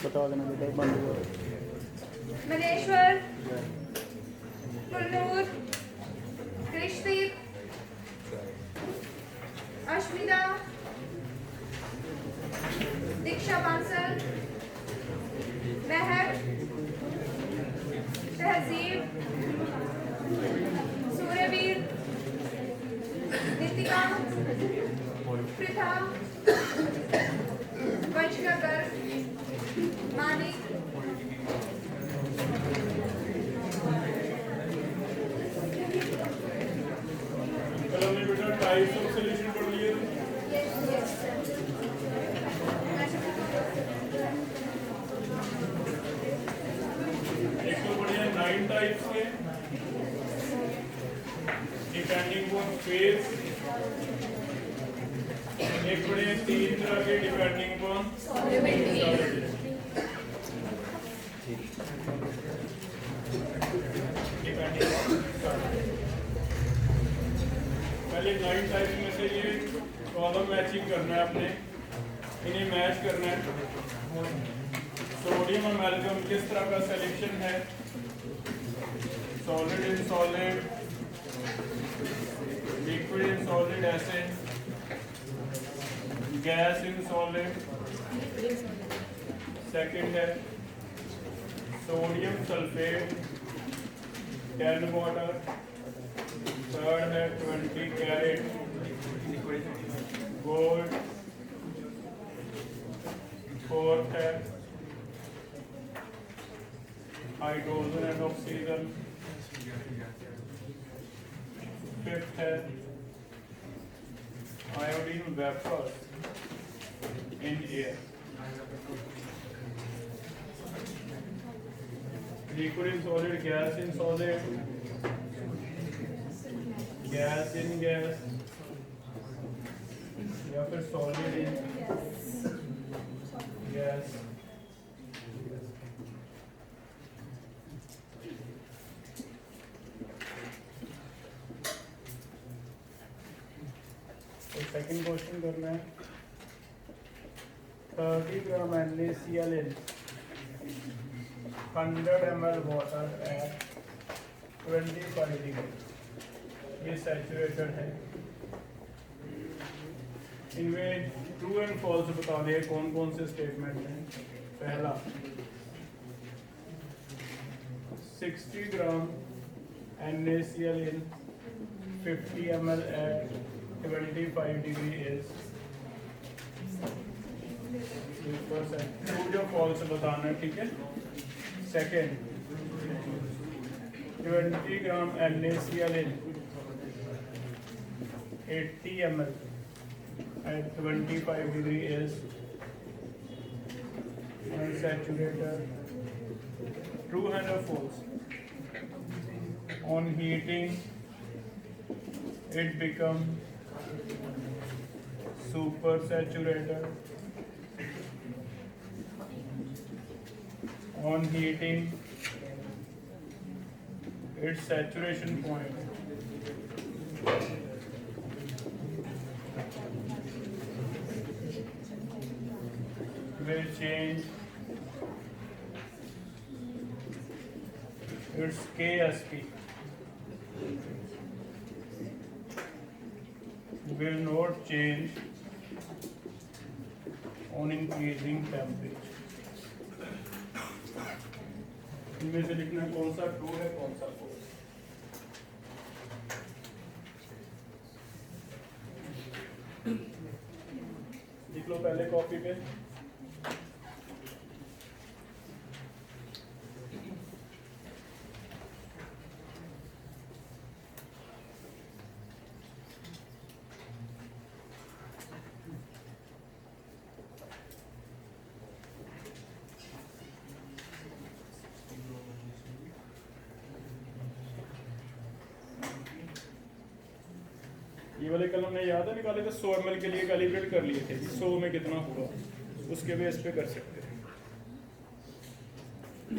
बता देना बेटा बंद हुआ मनेश्वर, कुलनूर, कृष्णदीप, अश्मिता, दीक्षा बांसल, महक, तहजीब, सूर्यवीर, नितिका, पृथा, वंशिका गर्ग, मानिक, कल हमने बेटा टाइप्स ऑफ सॉल्यूशन पढ़ लिए एक तो बढ़िया 9 टाइप्स के डिपेंडिंग ऑन फेज, एक बढ़िया 3 तरह के डिपेंडिंग ऑन पहले 9 टाइप्स में से ये कॉलम मैचिंग करना है आपने, इन्हें मैच करना है। सोडियम अमेरिकम किस तरह का सिलेक्शन है, solid in solid, liquid in solid acid, gas in solid. Second है सोडियम सल्फेट 10 वाटर। थर्ड है 20 कैरेट गोल्ड। फोर्थ है हाइड्रोजन एंड ऑक्सीजन। फिफ्थ है iodine vapour in air. Liquid in solid, gas in solid, gas in gas, या फिर solid in gas. तो second question करना है 30 ग्राम NaCl in 100 ml water at 25 degree, ये saturated है। इनमें ट्रू एंड फॉल्स बता दिए कौन कौन से स्टेटमेंट हैं। पहला 60 ग्राम NaCl in 50 ml at 25 degree is true जो फॉल्स बताना है, ठीक है। Second 20 gram NaCl in 80 ml at 25 degree is unsaturated. True and false? On heating it becomes super saturated. On heating its saturation point will change its KSP, will not change on increasing temperature. इनमें से लिखना है कौन सा true है कौन सा false. लिख लो पहले कॉपी पे। ये वाले कल हमने याद है निकाले थे 100 ml के लिए कैलिब्रेट कर लिए थे कि 100 में कितना हुआ, उसके बेस पे कर सकते हैं।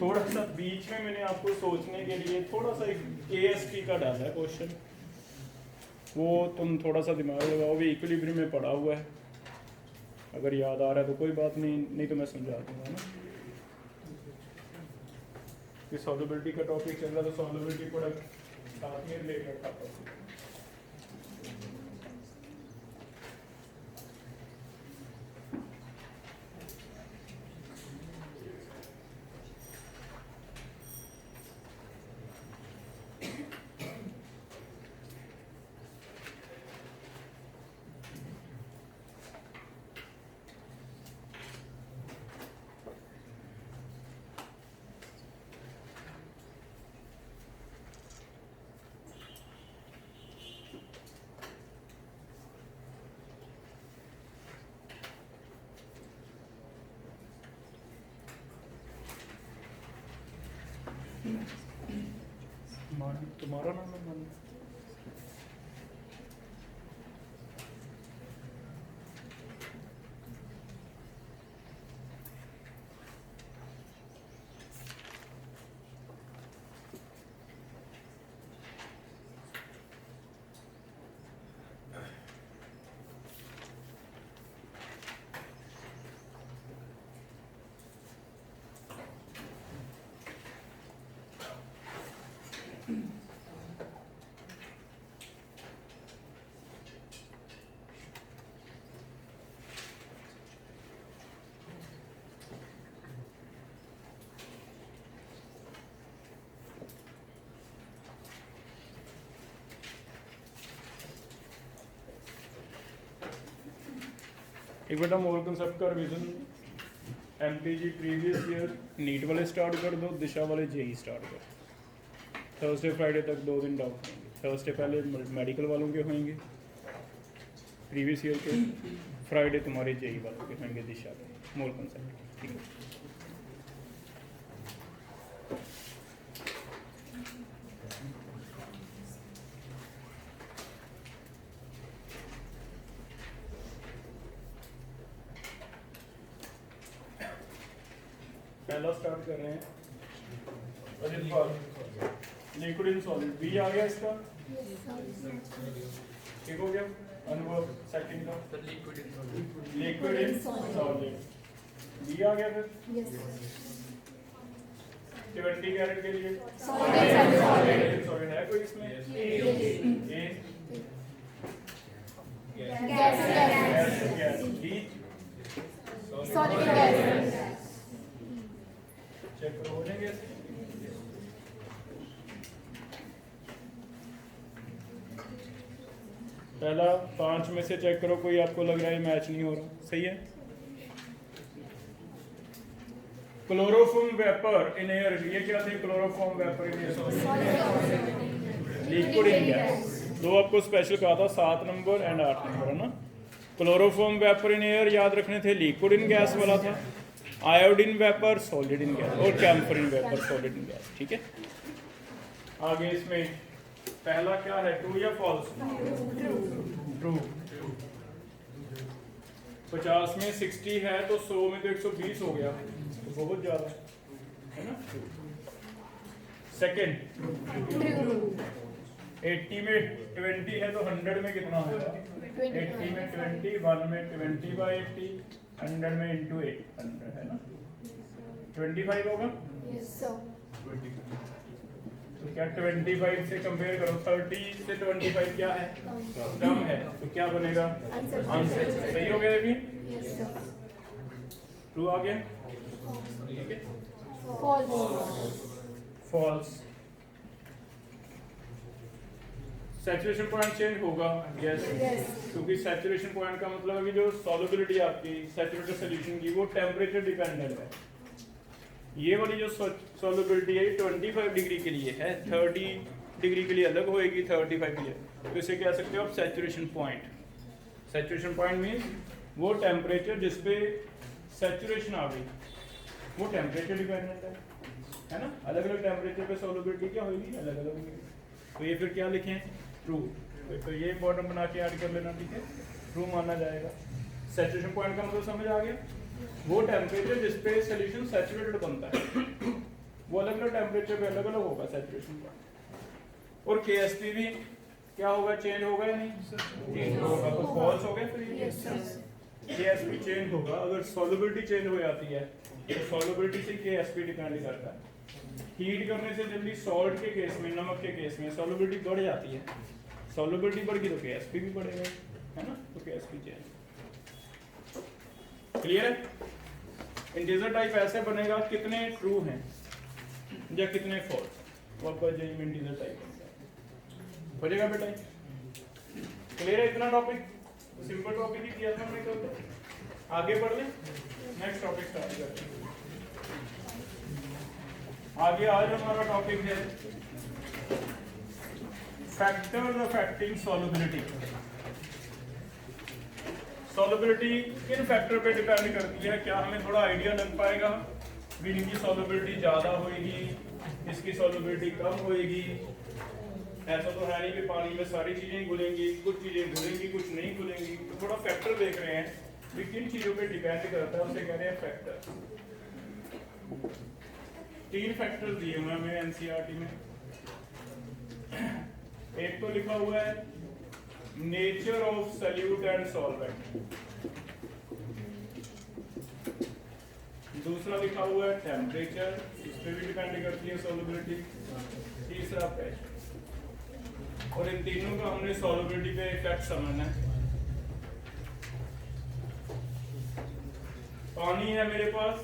थोड़ा सा बीच में मैंने आपको सोचने के लिए थोड़ा सा एक AST का डाला है क्वेश्चन, वो तुम थोड़ा सा दिमाग लगाओ, भी इक्विलिब्रियम में पड़ा हुआ है, अगर याद आ रहा है तो कोई बात नहीं, नहीं तो मैं समझा दूंगा ना। कि सॉल्युबिलिटी का टॉपिक चल रहा है तो सॉल्युबिलिटी प्रोडक्ट साथ में रिलेटेड था। तुम्हारा नाम है मानी? एक बेटा मोर कंसेप्ट का revision MPG previous year NEET वाले स्टार्ट कर दो, दिशा वाले JEE स्टार्ट कर। थर्सडे फ्राइडे तक 2 दिन डाउट होंगे। थर्सडे पहले मेडिकल वालों के होंगे प्रीवियस ईयर के, फ्राइडे तुम्हारे JEE वालों के होंगे दिशा के मोर कंसेप्ट, ठीक है। पहला स्टार्ट कर रहे हैं अजित पाल, लिक्विड इन सॉलिड, बी आ गया इसका, ठीक हो गया। अनुभव सेकंड का लिक्विड इन सॉलिड, बी आ गया फिर 20 कैरेट के लिए सॉलिड है कोई इसमें, A gas, B solid gas, check करो हो जाएंगे। पहला 5 में से चेक करो, कोई आपको लग रहा है मैच नहीं हो रहा, सही है। क्लोरोफॉर्म वेपर इन एयर, ये क्या थे? Chloroform vapour in air, liquid in gas. दो आपको स्पेशल कहा था, 7 नंबर एंड 8 नंबर, है ना। क्लोरोफॉर्म वेपर इन एयर याद रखने थे, लिक्विड इन गैस वाला था। Iodine vapour solid in gas, और कैम्फरिन वेपर सॉलिड इन गैस, ठीक है। आगे इसमें पहला क्या है, ट्रू या फॉल्स? ट्रू। 50 में 60 है तो 100 में तो 120 हो गया, तो बहुत ज्यादा है ना। सेकंड, 80 में 20 है तो 100 में कितना होगा? 80 में 20, 1 में 20/80, 100 में इंटू 800 है ना, 25 होगा। तो क्या 25 से कंपेयर करो, 30 से 25 क्या है? कम है, तो क्या बनेगा? आंसर। सही हो गया ये भी, ट्रू आ गया, ठीक है। फॉल्स। सैचुरेशन पॉइंट चेंज होगा, यस, क्योंकि सैचुरेशन पॉइंट का मतलब है कि जो सॉल्युबिलिटी आपकी सैचुरेटेड सॉल्यूशन की वो टेम्परेचर डिपेंडेंट है। ये वाली जो सॉल्युबिलिटी है 25 डिग्री के लिए है, 30 डिग्री के लिए अलग होएगी, 35 के लिए, तो इसे कह सकते हो आप saturation point. Saturation point means वो टेम्परेचर जिस पे सैचुरेशन आ गई, वो टेम्परेचर डिपेंडेंट है ना। अलग अलग टेम्परेचर पे सॉल्युबिलिटी क्या होगी, अलग अलग होगी। तो ये फिर क्या लिखें? ट्रू। तो ये इंपॉर्टेंट बना के ऐड कर लेना, ठीक है, ट्रू माना जाएगा। सैचुरेशन पॉइंट का मतलब समझ आ गया, वो टेम्परेचर जिस पे सॉल्यूशन सैचुरेटेड बनता है, वो अलग अलग टेम्परेचर पे अलग अलग होगा सैचुरेशन पॉइंट। और केएसपी भी क्या होगा, चेंज होगा या नहीं, चेंज होगा, तो फॉल्स हो गया फिर ये। केएसपी चेंज होगा अगर सॉल्युबिलिटी चेंज हो जाती है, तो सॉल्युबिलिटी से केएसपी डिपेंड करता है। हीट करने से जल्दी सॉल्ट के केस में, नमक के केस में सॉल्युबिलिटी बढ़ जाती है, सॉल्युबिलिटी बढ़ गई तो केएसपी भी बढ़ेगा, है ना, तो केएसपी चेंज। क्लियर है। इंटीजर टाइप ऐसे बनेगा कितने ट्रू हैं या कितने फॉल्स, वो आपका जेई में इंटीजर टाइप हो जाएगा बेटा। क्लियर है इतना टॉपिक, सिंपल टॉपिक ही किया था हमने कल। आगे बढ़ लें, नेक्स्ट टॉपिक स्टार्ट करते हैं। आगे आज हमारा टॉपिक है फैक्टर्स अफेक्टिंग सॉल्युबिलिटी। सॉल्युबिलिटी किन फैक्टर पे डिपेंड करती है, क्या हमें थोड़ा आइडिया लग पाएगा भी इनकी सॉल्युबिलिटी ज्यादा होगी, इसकी सॉल्युबिलिटी कम होगी। ऐसा तो है नहीं कि पानी में सारी चीजें घुलेंगी, कुछ चीजें घुलेंगी कुछ नहीं घुलेंगी, तो थोड़ा फैक्टर देख रहे हैं भी किन चीजों पे डिपेंड करता है, उसे कह रहे हैं फैक्टर। 3 फैक्टर्स दिए हुए हैं हमें एनसीईआरटी में। एक तो लिखा हुआ है nature of solute and solvent, दूसरा लिखा हुआ है टेम्परेचर, इस पे भी डिपेंड करती है सॉल्युबिलिटी, तीसरा प्रेशर। और इन तीनों का हमने सॉल्युबिलिटी पे इफेक्ट समझना है। पानी है मेरे पास,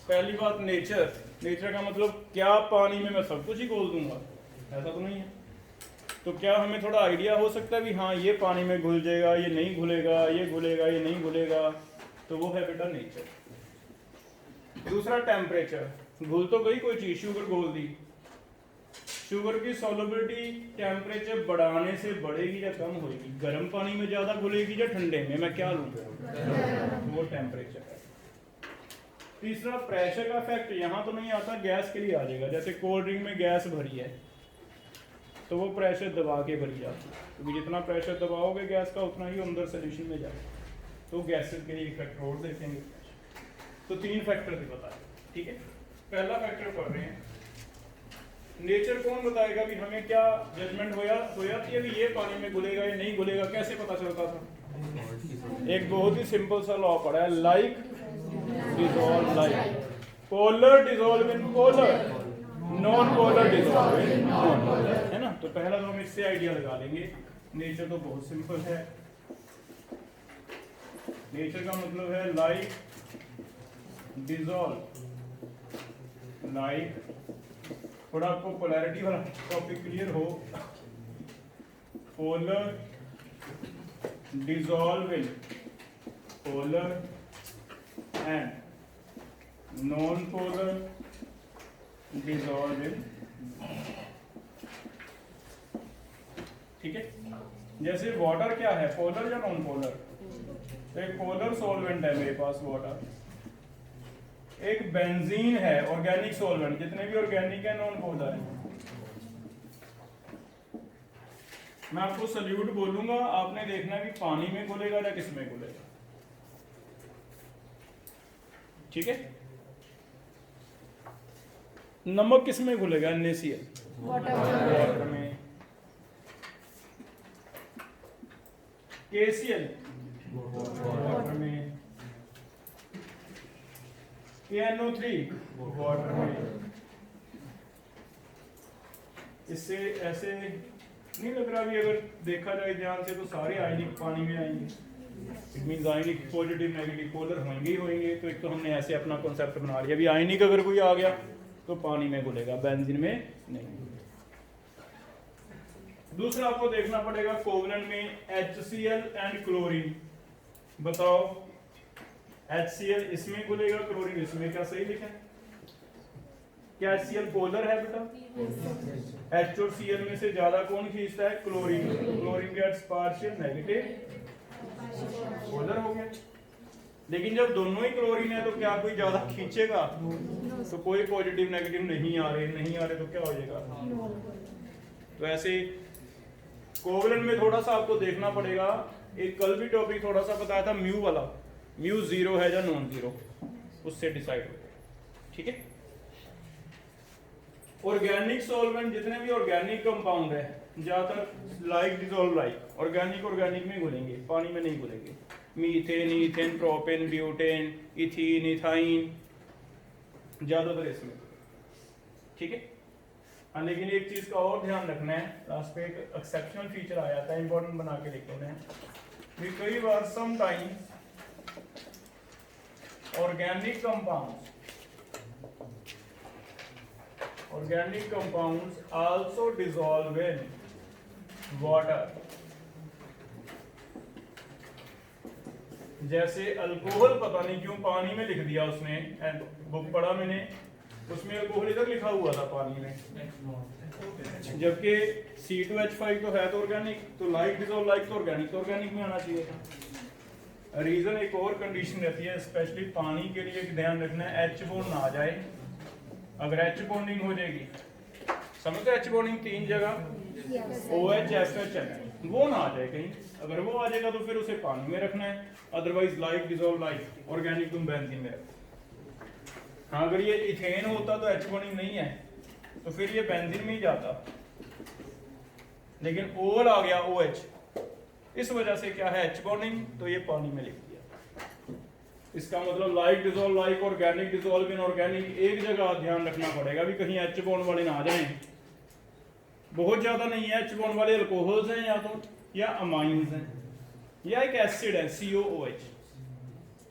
पहली बात नेचर, नेचर का मतलब क्या पानी में मैं सब कुछ ही घोल दूंगा, ऐसा तो नहीं है। तो क्या हमें थोड़ा आइडिया हो सकता है भी हाँ ये पानी में घुल जाएगा, ये नहीं घुलेगा, ये घुलेगा, ये नहीं घुलेगा, तो वो है बेटा नेचर। दूसरा टेम्परेचर, घुल तो गई कोई चीज, शुगर घोल दी, शुगर की सॉल्युबिलिटी टेम्परेचर बढ़ाने से बढ़ेगी या कम होगी, गर्म पानी में ज्यादा घुलेगी या ठंडे में, मैं क्या लूंगा, वो टेम्परेचर है। तीसरा प्रेशर का इफेक्ट, यहाँ तो नहीं आता, गैस के लिए आ जाएगा। जैसे कोल्ड ड्रिंक में गैस भरी है तो वो प्रेशर दबा के भरी जाती है, क्योंकि जितना प्रेशर दबाओगे गैस का उतना ही अंदर सोल्यूशन में जाएगा, तो गैसेस के लिए इफेक्ट और देखेंगे। तो 3 फैक्टर भी बताए, ठीक है। पहला फैक्टर पढ़ रहे हैं, नेचर कौन बताएगा भी हमें क्या जजमेंट हो जाती है भी ये पानी में घुलेगा या नहीं घुलेगा, कैसे पता चलता था। एक बहुत ही सिंपल सा लॉ पढ़ा है, like dissolve like, polar dissolve in polar, non polar dissolve in non polar, है ना। तो पहला तो हम इससे आइडिया लगा लेंगे। नेचर तो बहुत सिंपल है, नेचर का मतलब है लाइक डिसॉल्व लाइक। थोड़ा आपको पोलैरिटी वाला टॉपिक क्लियर हो, polar dissolve in polar and non polar dissolve in, ठीक है। जैसे वाटर क्या है, पोलर या नॉन पोलर, तो एक पोलर सॉल्वेंट है मेरे पास वाटर, एक बेंजीन है ऑर्गेनिक सॉल्वेंट, जितने भी ऑर्गेनिक है नॉन पोलर है। मैं आपको सॉल्यूट बोलूंगा, आपने देखना है कि पानी में घुलेगा या किस में घुलेगा, ठीक है। नमक किस में घुलेगा, NaCl, वाटर में। KCl वाटर में, KNO3 वाटर में। इससे ऐसे नहीं लग रहा भी अगर देखा जाए ध्यान से तो सारे आयनिक पानी में आएंगे, it means ionic positive negative polar होंगे ही होंगे। तो एक तो हमने ऐसे अपना कॉन्सेप्ट बना लिया, अभी आयनिक अगर कोई आ गया तो पानी में घुलेगा, बेंजीन में नहीं। दूसरा आपको देखना पड़ेगा कोवलेंट में HCl एंड क्लोरीन, बताओ HCl इसमें घुलेगा, क्लोरीन इसमें, क्या सही लिखा है? क्या HCl पोलर है बेटा? H और Cl में से ज्यादा कौन खींचता है? Chlorine. Chlorine gets partial negative, polar हो गया। लेकिन जब दोनों ही क्लोरीन है तो क्या कोई ज्यादा खींचेगा? तो कोई पॉजिटिव नेगेटिव नहीं आ रहे तो क्या हो जाएगा? तो ऐसे कोवलेंट में थोड़ा सा आपको देखना पड़ेगा, एक कल भी टॉपिक थोड़ा सा बताया था म्यू वाला, म्यू जीरो है या नॉन जीरो, उससे डिसाइड हो, ठीक है। ऑर्गेनिक सॉल्वेंट जितने भी ऑर्गेनिक कंपाउंड है ज्यादातर लाइक डिसॉल्व लाइक ऑर्गेनिक में घुलेंगे, पानी में नहीं घुलेंगे। Methane, ethane, propane, butane, ethene, ethyne, ज्यादातर इसमें, ठीक है। हाँ, लेकिन एक चीज का और ध्यान रखना है, लास्ट पे एक एक्सेप्शनल फीचर आ जाता है, इंपॉर्टेंट बना के लिखना है भी कई बार sometimes organic compounds also dissolve in water. जैसे अल्कोहल, पता नहीं क्यों पानी में लिख दिया उसने, बुक पढ़ा मैंने, उसमें अल्कोहल इधर लिखा हुआ था पानी में, जबकि C2H5 तो है तो ऑर्गेनिक, तो लाइक डिसॉल्व लाइक तो ऑर्गेनिक में आना चाहिए था। रीजन एक और कंडीशन रहती है, स्पेशली पानी के लिए ध्यान रखना है, H बॉन्ड ना आ जाए। अगर H बॉन्डिंग हो जाएगी, समझते H बॉन्डिंग 3 जगह OH FH वो ना आ जाए कहीं, अगर वो आ जाएगा तो फिर उसे पानी में रखना है, otherwise like dissolve like organic तुम बेंजीन में रखो। हाँ, अगर ये इथेन होता तो H बॉन्डिंग नहीं है तो फिर ये बेंजीन में ही जाता, लेकिन ओल आ गया OH, इस वजह से क्या है H बॉन्डिंग, तो ये पानी में लिख दिया। इसका मतलब like dissolve like, organic dissolve in organic, एक जगह ध्यान रखना पड़ेगा भी कहीं H बॉन्ड वाले ना आ जाएं। बहुत ज्यादा नहीं है H बॉन्ड वाले, अल्कोहल्स हैं या तो, या अमाइंस हैं, या एक एसिड है COOH,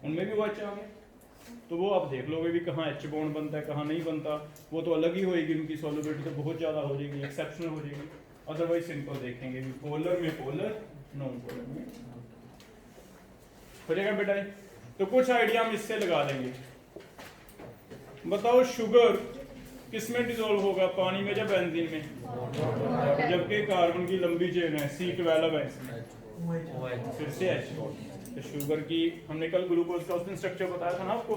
उनमें भी OH आ गया, तो वो आप देख लोगे भी कहाँ H बॉन्ड बनता है कहाँ नहीं बनता, वो तो अलग ही होएगी, उनकी सॉल्युबिलिटी तो बहुत ज्यादा हो जाएगी, एक्सेप्शनल हो जाएगी। अदरवाइज सिंपल देखेंगे भी पोलर में पोलर, नॉन पोलर में हो जाएगा बेटा। तो कुछ आइडिया हम इससे लगा लेंगे। बताओ शुगर किसमें डिसॉल्व होगा, पानी में या बेंजीन में? जबकि कार्बन की लंबी चेन है C12 है, फिर से H बॉन्ड। तो शुगर की हमने कल ग्लूकोज का उस दिन स्ट्रक्चर बताया था ना आपको,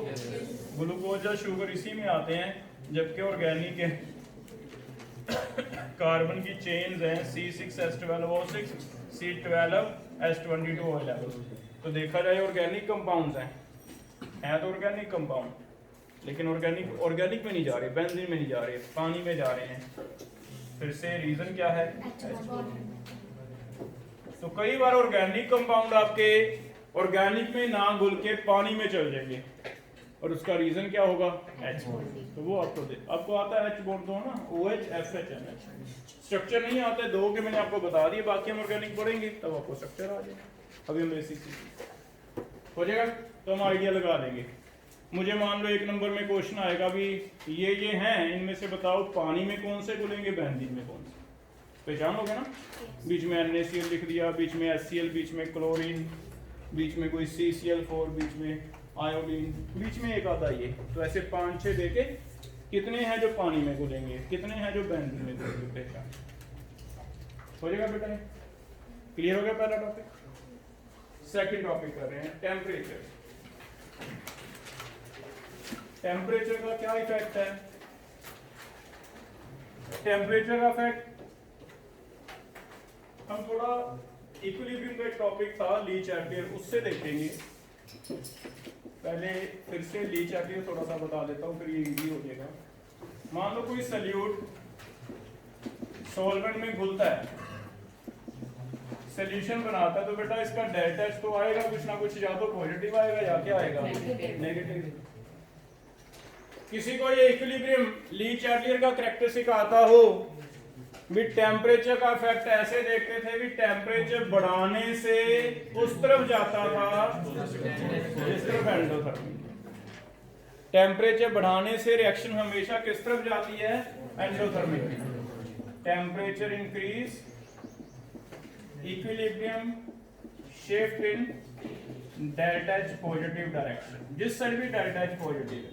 ग्लूकोज या शुगर इसी में आते हैं, जबकि ऑर्गेनिक है कार्बन की चेन्स हैं C6H12O6 C12H22O11। तो देखा जाए ऑर्गेनिक कंपाउंड्स हैं तो ऑर्गेनिक कंपाउंड, लेकिन ऑर्गेनिक में नहीं जा रहे, बेंजीन में नहीं जा रहे, पानी में जा रहे हैं। फिर से रीजन क्या है? तो कई बार ऑर्गेनिक कंपाउंड आपके ऑर्गेनिक में ना घुल के पानी में चल जाएंगे, और उसका रीजन क्या होगा? H bond. तो वो आपको आता है H बॉन्ड तो ना, OH FH NH। स्ट्रक्चर नहीं आता है, 2 के मैंने आपको बता दिए, बाकी हम ऑर्गेनिक पढ़ेंगे तब आपको स्ट्रक्चर आ जाएगा। अभी हम बेसिक हो जाएगा तो हम आइडिया लगा देंगे। मुझे मान लो 1 नंबर में क्वेश्चन आएगा भी ये हैं, इनमें से बताओ पानी में कौन से घुलेंगे, बेंजीन में कौन से? पहचान लोगे ना, बीच में NaCl लिख दिया, बीच में HCl, बीच में क्लोरीन, बीच में कोई CCl4, बीच में आयोडीन, बीच में एक आता ये। तो ऐसे 5-6 देके कितने हैं जो पानी में घुलेंगे, कितने हैं जो बेंजीन में घुलेंगे, पहचान हो जाएगा बेटा। क्लियर हो गया पहला टॉपिक। सेकंड टॉपिक कर रहे हैं टेम्परेचर। टेम्परेचर का क्या इफेक्ट है? टेम्परेचर का इफेक्ट हम थोड़ा इक्विलिब्रियम का एक टॉपिक था ली चैप्टर, उससे देखेंगे। पहले फिर से ली चैप्टर थोड़ा सा बता देता हूँ, फिर ये इजी हो जाएगा। मान लो कोई सॉल्यूट सॉल्वेंट में घुलता है, सॉल्यूशन बनाता है, तो बेटा इसका डेल्टा H तो आएगा कुछ ना कुछ, या तो पॉजिटिव आएगा या क्या आएगा, नेगेटिव। किसी को ये इक्विलिब्रियम ली चैटलियर का कैरेक्टरिस्टिक आता हो भी टेम्परेचर का इफेक्ट ऐसे देखते थे भी टेम्परेचर बढ़ाने से उस तरफ जाता था जिस तरफ एंडोथर्मिक। टेम्परेचर बढ़ाने से रिएक्शन हमेशा किस तरफ जाती है? Endothermic. Temperature increase, equilibrium shift in delta H positive direction, जिस साइड भी डेल्टा H पॉजिटिव है।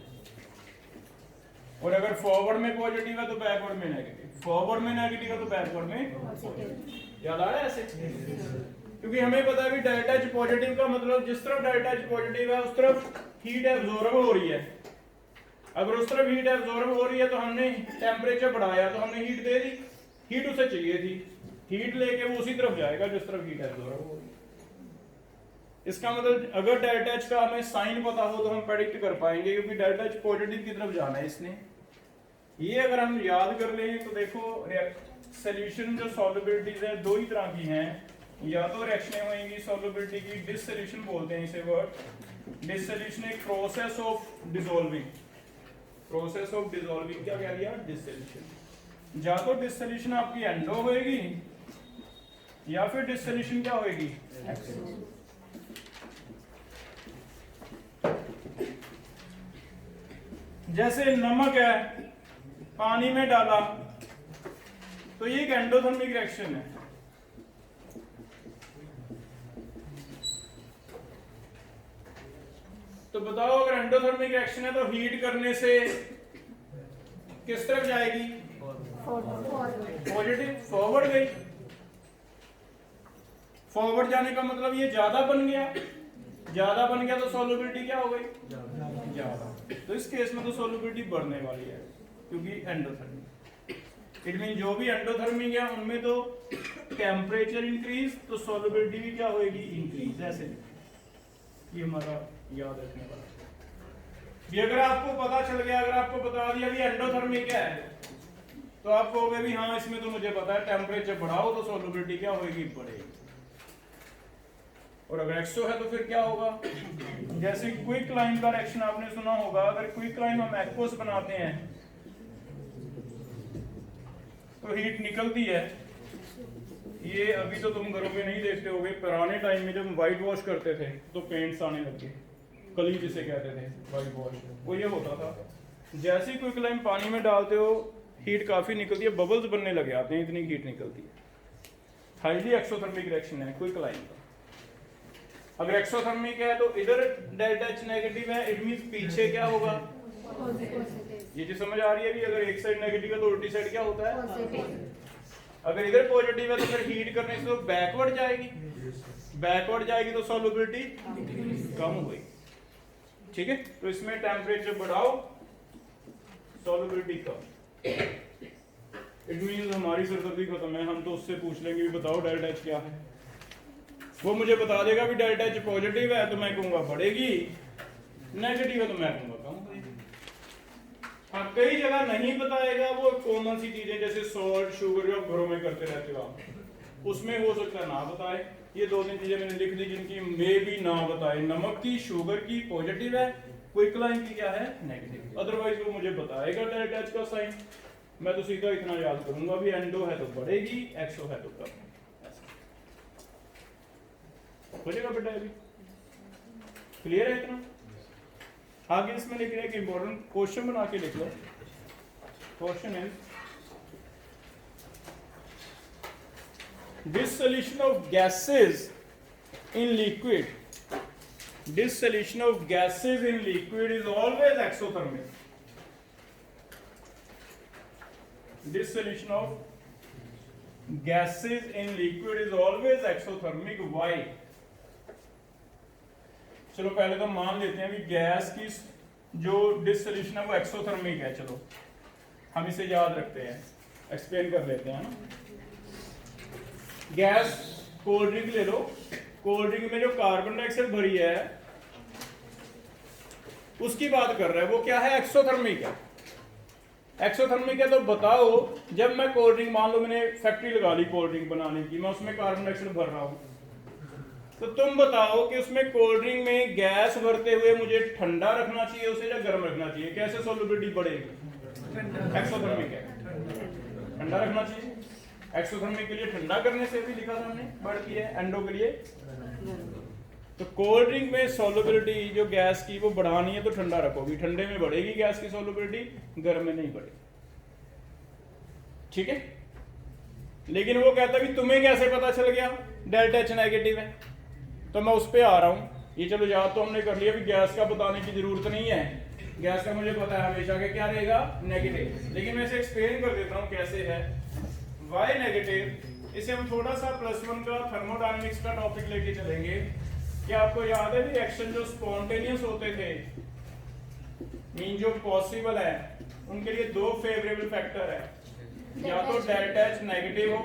और अगर फॉरवर्ड में पॉजिटिव है तो बैकवर्ड में नेगेटिव, फॉरवर्ड में नेगेटिव है तो बैकवर्ड में पॉजिटिव। याद आ रहा है ऐसे? क्योंकि हमें पता है भी डेल्टा H पॉजिटिव का मतलब जिस तरफ डेल्टा H पॉजिटिव है उस तरफ हीट एब्जॉर्ब हो रही है। अगर उस तरफ हीट एब्जॉर्ब हो रही है तो हमने टेम्परेचर बढ़ाया तो हमने हीट दे दी, हीट उसे चाहिए थी। हीट लेके वो उसी तरफ जाएगा जिस तरफ हीट एब्जॉर्ब हो। इसका मतलब अगर डेल्टा एच का हमें साइन पता हो तो हम प्रेडिक्ट कर पाएंगे, क्योंकि डेल्टा एच पॉजिटिव की तरफ जाना है इसने। ये अगर हम याद कर लें तो देखो सॉल्यूशन जो सॉल्युबिलिटीज है दो ही तरह की हैं, या तो रिएक्शनें होंगी सॉल्युबिलिटी की, डिसोल्यूशन बोलते हैं इसे वर्ड। डिसोल्यूशन एक process of dissolving, process of dissolving क्या कह दिया, डिसोल्यूशन। या तो डिसोल्यूशन आपकी एंडो होएगी या फिर डिसोल्यूशन क्या होएगी, एक्सो। जैसे नमक है पानी में डाला तो ये एक एंडोथर्मिक रिएक्शन है। तो बताओ अगर एंडोथर्मिक रिएक्शन है तो हीट करने से किस तरफ जाएगी, पॉजिटिव, फॉरवर्ड गई। फॉरवर्ड जाने का मतलब ये ज्यादा बन गया, ज्यादा बन गया तो सॉल्युबिलिटी क्या हो गई, ज्यादा। तो इस केस में तो सॉल्युबिलिटी बढ़ने वाली है क्योंकि एंडोथर्मिक। इट मीन जो भी एंडोथर्मिक है उनमें तो टेम्परेचर इंक्रीज तो सॉल्युबिलिटी भी क्या होगी, इंक्रीज। ऐसे ये हमारा याद रखने वाला। ये अगर आपको पता चल गया, अगर आपको बता दिया कि एंडोथर्मिक है तो आप कहोगे भी हाँ इसमें तो मुझे पता है टेम्परेचर बढ़ाओ तो सॉल्युबिलिटी क्या होगी, बढ़ेगी। और अगर एक्सो है तो फिर क्या होगा, जैसे क्विक लाइन का रिएक्शन आपने सुना होगा। अगर क्विक लाइन हम एक्वस बनाते हैं तो हीट निकलती है। ये अभी तो तुम घरों में नहीं देखते होगे, पुराने टाइम में जब हम व्हाइट वॉश करते थे तो पेंट्स आने लगे, कली जिसे कहते थे व्हाइट वॉश, वो ये होता था जैसे ही क्विक लाइन पानी में डालते हो हीट काफी निकलती है, बबल्स बनने लगे आते हैं, इतनी हीट निकलती है। हाईली एक्सोथर्मिक रिएक्शन है क्विक लाइन का। अगर एक्सोथर्मिक है तो इधर डेल्टा एच नेगेटिव है, इट मींस पीछे क्या होगा, ये चीज समझ आ रही है भी। अगर एक साइड नेगेटिव है तो उल्टी साइड क्या होता है, अगर इधर पॉजिटिव है तो फिर हीट करने से तो बैकवर्ड जाएगी, बैकवर्ड जाएगी तो सॉल्युबिलिटी कम होगी। ठीक है, तो इसमें टेम्परेचर बढ़ाओ सॉल्युबिलिटी कम। इट मींस हमारी सरदर्दी खत्म है, हम तो उससे पूछ लेंगे भी बताओ डेल्टा एच क्या है, वो मुझे बता देगा भी डेल्टा एच पॉजिटिव है तो मैं कहूंगा बढ़ेगी, नेगेटिव है तो मैं कहूंगा कम होगी। हाँ, कई जगह नहीं बताएगा, वो कॉमन सी चीजें जैसे सॉल्ट शुगर जो घरों में करते रहते हो आप, उसमें हो सकता है ना बताए। ये दो तीन चीजें मैंने लिख दी जिनकी मे भी ना बताए, नमक की, शुगर की पॉजिटिव है, क्विक लाइन की क्या है, नेगेटिव। अदरवाइज वो मुझे बताएगा डेल्टा एच का साइन, मैं तो सीधा इतना याद करूंगा भी एंडो है तो बढ़ेगी, एक्सो है तो कम। हो जाएगा बेटा, अभी क्लियर है इतना। आगे इसमें लिख रहे हैं कि इंपॉर्टेंट क्वेश्चन बना के लिख लो। Question is dissolution of gases in liquid, dissolution of gases in liquid is always exothermic. Dissolution of gases in liquid is always exothermic. Why? चलो पहले तो मान लेते हैं कि गैस की जो डिसोल्यूशन है वो एक्सोथर्मिक है। चलो हम इसे याद रखते हैं, एक्सप्लेन कर लेते हैं ना। गैस कोल्ड ड्रिंक ले लो, कोल्ड ड्रिंक में जो कार्बन डाइऑक्साइड भरी है उसकी बात कर रहा है, वो क्या है, एक्सोथर्मिक है। एक्सोथर्मिक है तो बताओ जब मैं कोल्ड ड्रिंक, मान लो मैंने फैक्ट्री लगा ली कोल्ड ड्रिंक बनाने की, मैं उसमें कार्बन डाइऑक्साइड भर रहा हूँ, तो तुम बताओ कि उसमें कोल्ड ड्रिंक में गैस भरते हुए मुझे ठंडा रखना चाहिए उसे या गर्म रखना चाहिए, कैसे सॉल्युबिलिटी बढ़ेगी, एक्सोथर्मिक है ठंडा रखना चाहिए। एक्सोथर्मिक के लिए ठंडा करने से भी लिखा था हमने, बढ़ती है, एंडो के लिए। तो कोल्ड ड्रिंक में सॉल्युबिलिटी जो गैस की वो बढ़ानी है तो ठंडा रखोगी, ठंडे में बढ़ेगी गैस की सॉल्युबिलिटी, गर्म में नहीं बढ़ेगी। ठीक है, लेकिन वो कहता है कि तुम्हें कैसे पता चल गया डेल्टा एच नेगेटिव है, तो मैं उस पर आ रहा हूं। ये चलो याद तो हमने कर लिया भी गैस का बताने की जरूरत नहीं है, गैस का मुझे पता है हमेशा के क्या रहेगा, नेगेटिव। लेकिन मैं इसे एक्सप्लेन कर देता हूं कैसे है। वाई नेगेटिव, इसे हम थोड़ा सा +1 का थर्मोडायनेमिक्स का टॉपिक लेके चलेंगे कि आपको याद है रिएक्शन जो स्पॉन्टेनियस होते थे, मीन जो पॉसिबल है, उनके लिए दो फेवरेबल फैक्टर है, या तो डेल्टा एच नेगेटिव हो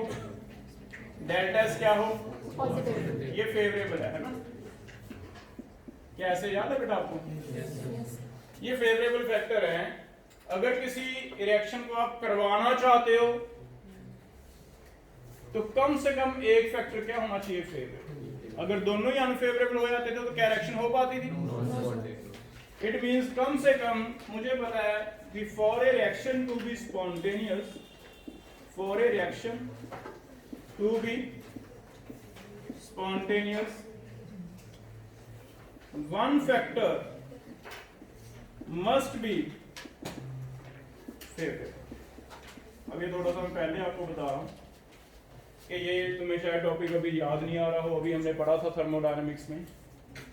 डेल्टा एस क्या हो, Positive. ये फेवरेबल है ना? क्या ऐसे याद है बेटा आपको? Yes. ये फेवरेबल फैक्टर है। अगर किसी रिएक्शन को आप करवाना चाहते हो तो कम से कम एक फैक्टर क्या होना चाहिए, फेवरेबल। अगर दोनों ही अनफेवरेबल हो जाते थे तो क्या रिएक्शन हो पाती थी? इट मींस कम से कम मुझे पता है कि for a reaction to be spontaneous, for a reaction to be spontaneous, one factor must be favourable. अब ये थोड़ा सा मैं पहले आपको बता रहा हूं कि ये तुम्हें शायद टॉपिक अभी याद नहीं आ रहा हो, अभी हमने पढ़ा था थर्मोडायनामिक्स में,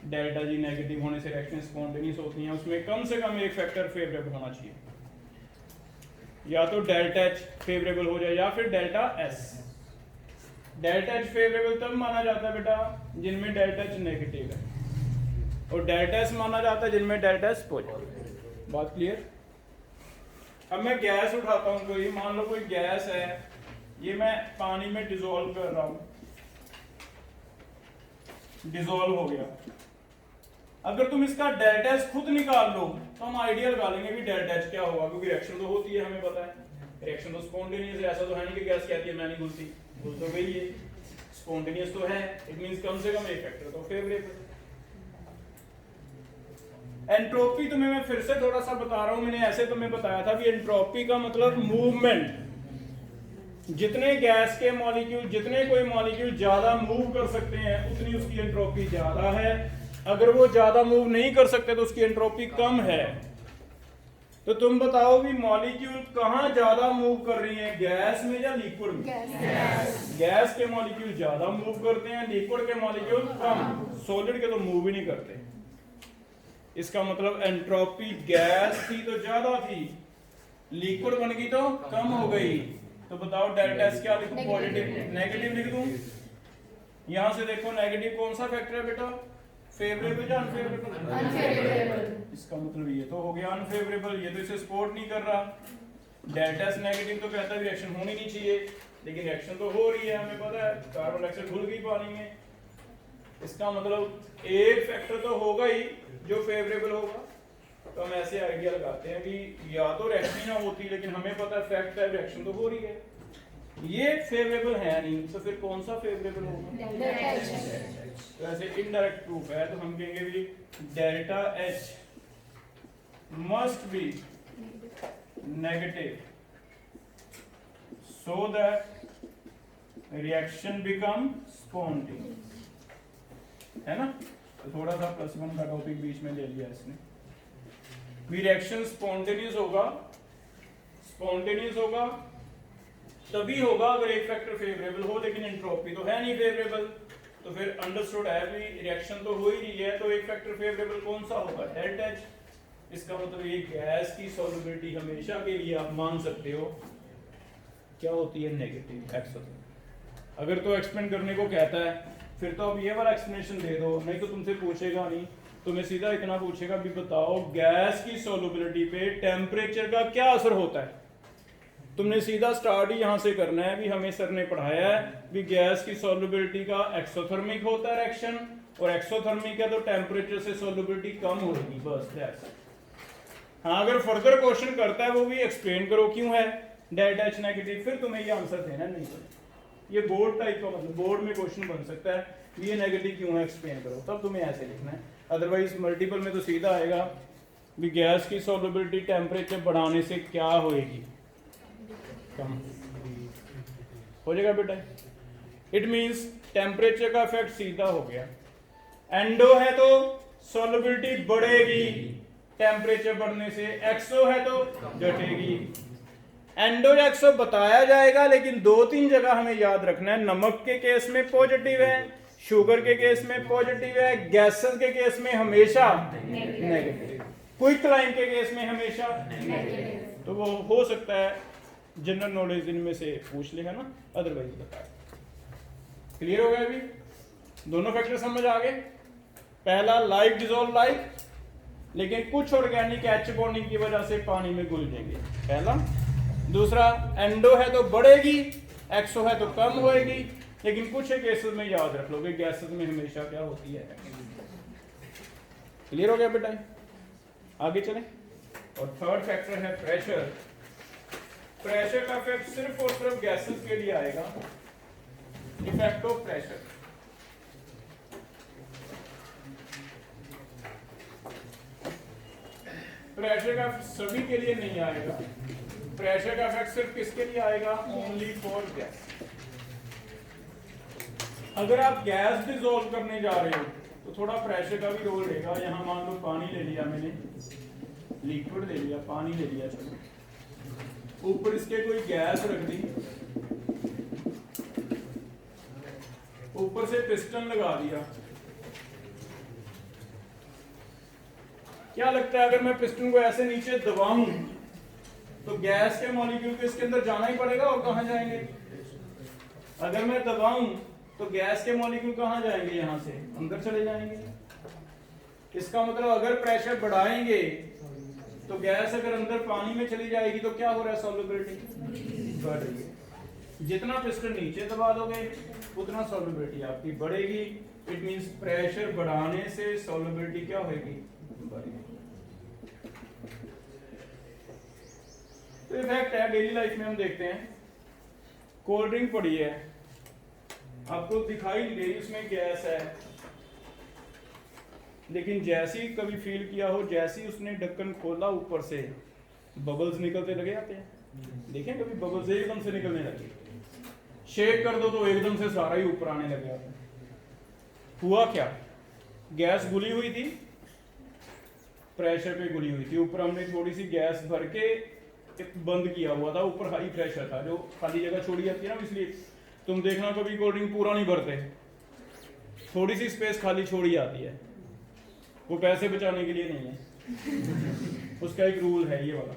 डेल्टा जी नेगेटिव होने से रिएक्शन स्पॉन्टेनियस होती हैं, उसमें कम से कम एक फैक्टर फेवरेबल होना चाहिए, या तो डेल्टा एच फेवरेबल हो जाए या फिर delta S. Delta H favourable तब माना जाता है बेटा जिनमें डेल्टा एच नेगेटिव है, और डेल्टा एस माना जाता है जिनमें डेल्टा एस पॉजिटिव। बात क्लियर? अब मैं गैस उठाता हूं, कोई मान लो कोई गैस है, ये मैं पानी में डिसॉल्व कर रहा हूं, डिसॉल्व हो गया। अगर तुम इसका डेल्टा एच खुद निकाल लो तो हम आइडिया लगा लेंगे कि डेल्टा एच क्या होगा, क्योंकि रिएक्शन तो होती है, हमें पता है रिएक्शन तो स्पॉन्टेनियस है। ऐसा तो है नहीं कि गैस कहती है मैं नहीं घुलती, घुल तो गई है, स्पॉन्टेनियस तो है। इट मींस कम से कम एक फैक्टर तो फेवरेबल। एंट्रोपी तुम्हें मैं फिर से थोड़ा सा बता रहा हूं, मैंने ऐसे तुम्हें बताया था कि एंट्रोपी का मतलब मूवमेंट। जितने गैस के मॉलिक्यूल, जितने कोई मॉलिक्यूल ज्यादा मूव कर सकते हैं उतनी उसकी एंट्रोपी ज्यादा है। अगर वो ज्यादा मूव नहीं कर सकते तो उसकी एंट्रोपी कम है। तो तुम बताओ भी मॉलिक्यूल कहां ज्यादा मूव कर रही है, गैस में या लिक्विड में? गैस के मॉलिक्यूल ज्यादा मूव करते हैं, लिक्विड के मॉलिक्यूल कम। सॉलिड के तो मूव ही नहीं करते। इसका मतलब एंट्रोपी गैस थी तो ज्यादा थी, लिक्विड बन गई तो कम हो गई। तो बताओ डेल्टा एस क्या लिखूं, पॉजिटिव नेगेटिव लिख दूं? यहां से देखो नेगेटिव कौन सा फैक्टर है बेटा, फेवरेबल या अनफेवरेबल? Unfavorable. इसका मतलब ये तो हो गया अनफेवरेबल, ये तो इसे सपोर्ट नहीं कर रहा। डेल्टा एस नेगेटिव तो कहता है रिएक्शन होनी नहीं चाहिए, लेकिन रिएक्शन तो हो रही है, हमें पता है कार्बन डाइऑक्साइड घुल गई पानी में। इसका मतलब एक फैक्टर तो होगा ही जो फेवरेबल होगा। तो हम ऐसे आइडिया लगाते हैं कि या तो रिएक्शन ना होती, लेकिन हमें पता है फैक्ट है रिएक्शन तो हो रही है, ये फेवरेबल है नहीं, तो फिर कौन सा फेवरेबल होगा? Delta H. तो ऐसे इनडायरेक्ट प्रूफ है, तो हम कहेंगे भी delta H must be negative so that reaction become spontaneous, है ना? तो थोड़ा सा +1 का टॉपिक बीच में ले लिया इसने। रिएक्शन स्पॉन्टेनियस होगा, स्पॉन्टेनियस होगा तभी होगा अगर एक फैक्टर फेवरेबल हो, लेकिन एंट्रोपी तो है नहीं फेवरेबल। तो फिर अंडरस्टूड है भी रिएक्शन तो हो ही रही है, तो एक फैक्टर फेवरेबल कौन सा होगा? Delta H. इसका मतलब ये गैस की सॉल्युबिलिटी हमेशा के लिए आप मान सकते हो क्या होती है, नेगेटिव एक्स। अगर तो एक्सप्लेन करने को कहता है फिर तो अब ये वाला एक्सप्लेनेशन दे दो, नहीं तो तुमसे पूछेगा नहीं, तुम्हें सीधा इतना पूछेगा भी बताओ गैस की सॉल्युबिलिटी पे टेम्परेचर का क्या असर होता है। तुमने सीधा स्टार्ट ही यहां से करना है भी हमें सर ने पढ़ाया है भी गैस की सॉल्युबिलिटी का एक्सोथर्मिक होता है रिएक्शन, और एक्सोथर्मिक है तो टेम्परेचर से सॉल्युबिलिटी कम होगी, बस दैट्स। हाँ, अगर फर्दर क्वेश्चन करता है वो भी एक्सप्लेन करो क्यों है डेल्टा एच नेगेटिव, फिर तुम्हें ये आंसर देना नहीं है। ये बोर्ड टाइप का मतलब बोर्ड में क्वेश्चन बन सकता है ये नेगेटिव क्यों है एक्सप्लेन करो, तब तुम्हें ऐसे लिखना है। अदरवाइज मल्टीपल में तो सीधा आएगा भी गैस की सॉल्युबिलिटी टेम्परेचर बढ़ाने से क्या होएगी, कम हो जाएगा बेटा। इट मींस टेम्परेचर का इफेक्ट सीधा हो गया। एंडो है तो सॉल्युबिलिटी बढ़ेगी टेम्परेचर बढ़ने से, एक्सो है तो घटेगी। एंडो या एक्सो बताया जाएगा, लेकिन 2-3 जगह हमें याद रखना है। नमक के केस में पॉजिटिव है, शुगर के केस में पॉजिटिव है, गैसेस के केस में हमेशा नेगेटिव, क्विकलाइन के केस में हमेशा नेगेटिव। तो वो हो सकता है जनरल नॉलेज इनमें से पूछ लेगा ना, अदरवाइज बताए। क्लियर हो गया? अभी दोनों फैक्टर समझ आ गए। पहला लाइक डिसॉल्व लाइक, लेकिन कुछ ऑर्गेनिक एच बॉन्डिंग की वजह से पानी में घुल जाएंगे, पहला। दूसरा, एंडो है तो बढ़ेगी, एक्सो है तो कम होएगी। लेकिन कुछ केसेस में याद रख लो कि गैसेस में हमेशा क्या होती है। क्लियर हो गया बेटा? आगे चलें। और थर्ड फैक्टर है प्रेशर। प्रेशर का इफेक्ट सिर्फ और सिर्फ गैसेस के लिए आएगा। इफेक्ट ऑफ प्रेशर, प्रेशर का सभी के लिए नहीं आएगा। प्रेशर का इफेक्ट सिर्फ किसके लिए आएगा? Only for gas. अगर आप गैस डिसॉल्व करने जा रहे हो तो थोड़ा प्रेशर का भी रोल रहेगा। यहां मान लो पानी ले लिया मैंने, लिक्विड ले लिया, पानी ले लिया, चलो ऊपर इसके कोई गैस रख दी, ऊपर से पिस्टन लगा दिया। क्या लगता है अगर मैं पिस्टन को ऐसे नीचे दबाऊं तो गैस के मॉलिक्यूल को इसके अंदर जाना ही पड़ेगा, और कहां जाएंगे? अगर मैं दबाऊं तो गैस के मॉलिक्यूल कहां जाएंगे? यहां से अंदर चले जाएंगे। इसका मतलब अगर प्रेशर बढ़ाएंगे तो गैस अगर अंदर पानी में चली जाएगी तो क्या हो रहा है? सॉल्युबिलिटी बढ़ रही है। जितना पिस्टन नीचे दबा दोगे उतना सॉल्युबिलिटी आपकी बढ़ेगी। इट मींस प्रेशर बढ़ाने से सॉल्युबिलिटी क्या होगी? बढ़ेगी। तो इफेक्ट है डेली लाइफ में हम देखते हैं। कोल्ड ड्रिंक पड़ी है, आपको दिखाई नहीं रही उसमें गैस है, लेकिन जैसे ही कभी फील किया हो, जैसे ही उसने ढक्कन खोला ऊपर से बबल्स निकलते लगे आते हैं। देखें कभी बबल्स एकदम से निकलने लगे, शेक कर दो तो एकदम से सारा ही ऊपर आने लगे आते हैं। हुआ क्या? गैस घुली हुई थी, प्रेशर पे घुली हुई थी। ऊपर हमने थोड़ी सी गैस भर के बंद किया हुआ था, ऊपर हाई प्रेशर था, जो खाली जगह छोड़ी जाती है ना, इसलिए तुम देखना कभी कोल्ड ड्रिंक पूरा नहीं भरते, थोड़ी सी स्पेस खाली छोड़ी जाती है। वो पैसे बचाने के लिए नहीं है, उसका एक रूल है ये वाला।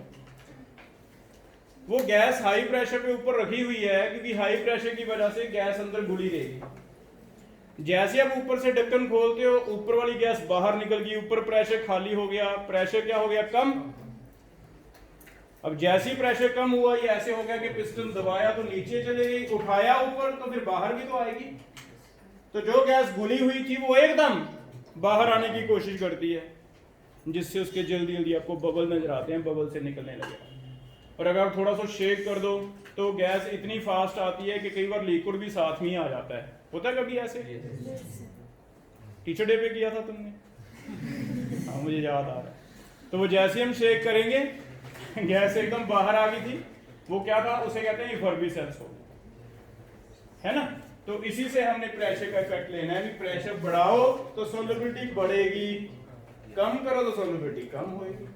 वो गैस हाई प्रेशर पे ऊपर रखी हुई है क्योंकि हाई प्रेशर की वजह से गैस अंदर घुली रहेगी। जैसे आप ऊपर से ढक्कन खोलते हो, ऊपर वाली गैस बाहर निकल गई, ऊपर प्रेशर खाली हो गया, प्रेशर क्या हो गया? कम। अब जैसे ही प्रेशर कम हुआ, ये ऐसे हो गया कि पिस्टन दबाया तो नीचे चले गई, उठाया ऊपर तो फिर बाहर भी तो आएगी। तो जो गैस घुली हुई थी वो एकदम बाहर आने की कोशिश करती है, जिससे उसके जल्दी जल्दी आपको बबल नजर आते हैं, बबल से निकलने लगे। और अगर आप थोड़ा सा शेक कर दो तो गैस इतनी फास्ट आती है कि कई बार लिक्विड भी साथ में ही आ जाता है। होता है कभी ऐसे? टीचर डे पे किया था तुमने? हाँ मुझे याद आ रहा है। तो वो जैसे हम शेक करेंगे गैस एकदम बाहर आ गई थी। वो क्या था? उसे कहते हैं इफर्बिसेंस हो, है ना? तो इसी से हमने प्रेशर का इफेक्ट लेना है। भी प्रेशर बढ़ाओ तो सॉल्युबिलिटी बढ़ेगी, कम करो तो सॉल्युबिलिटी कम होगी।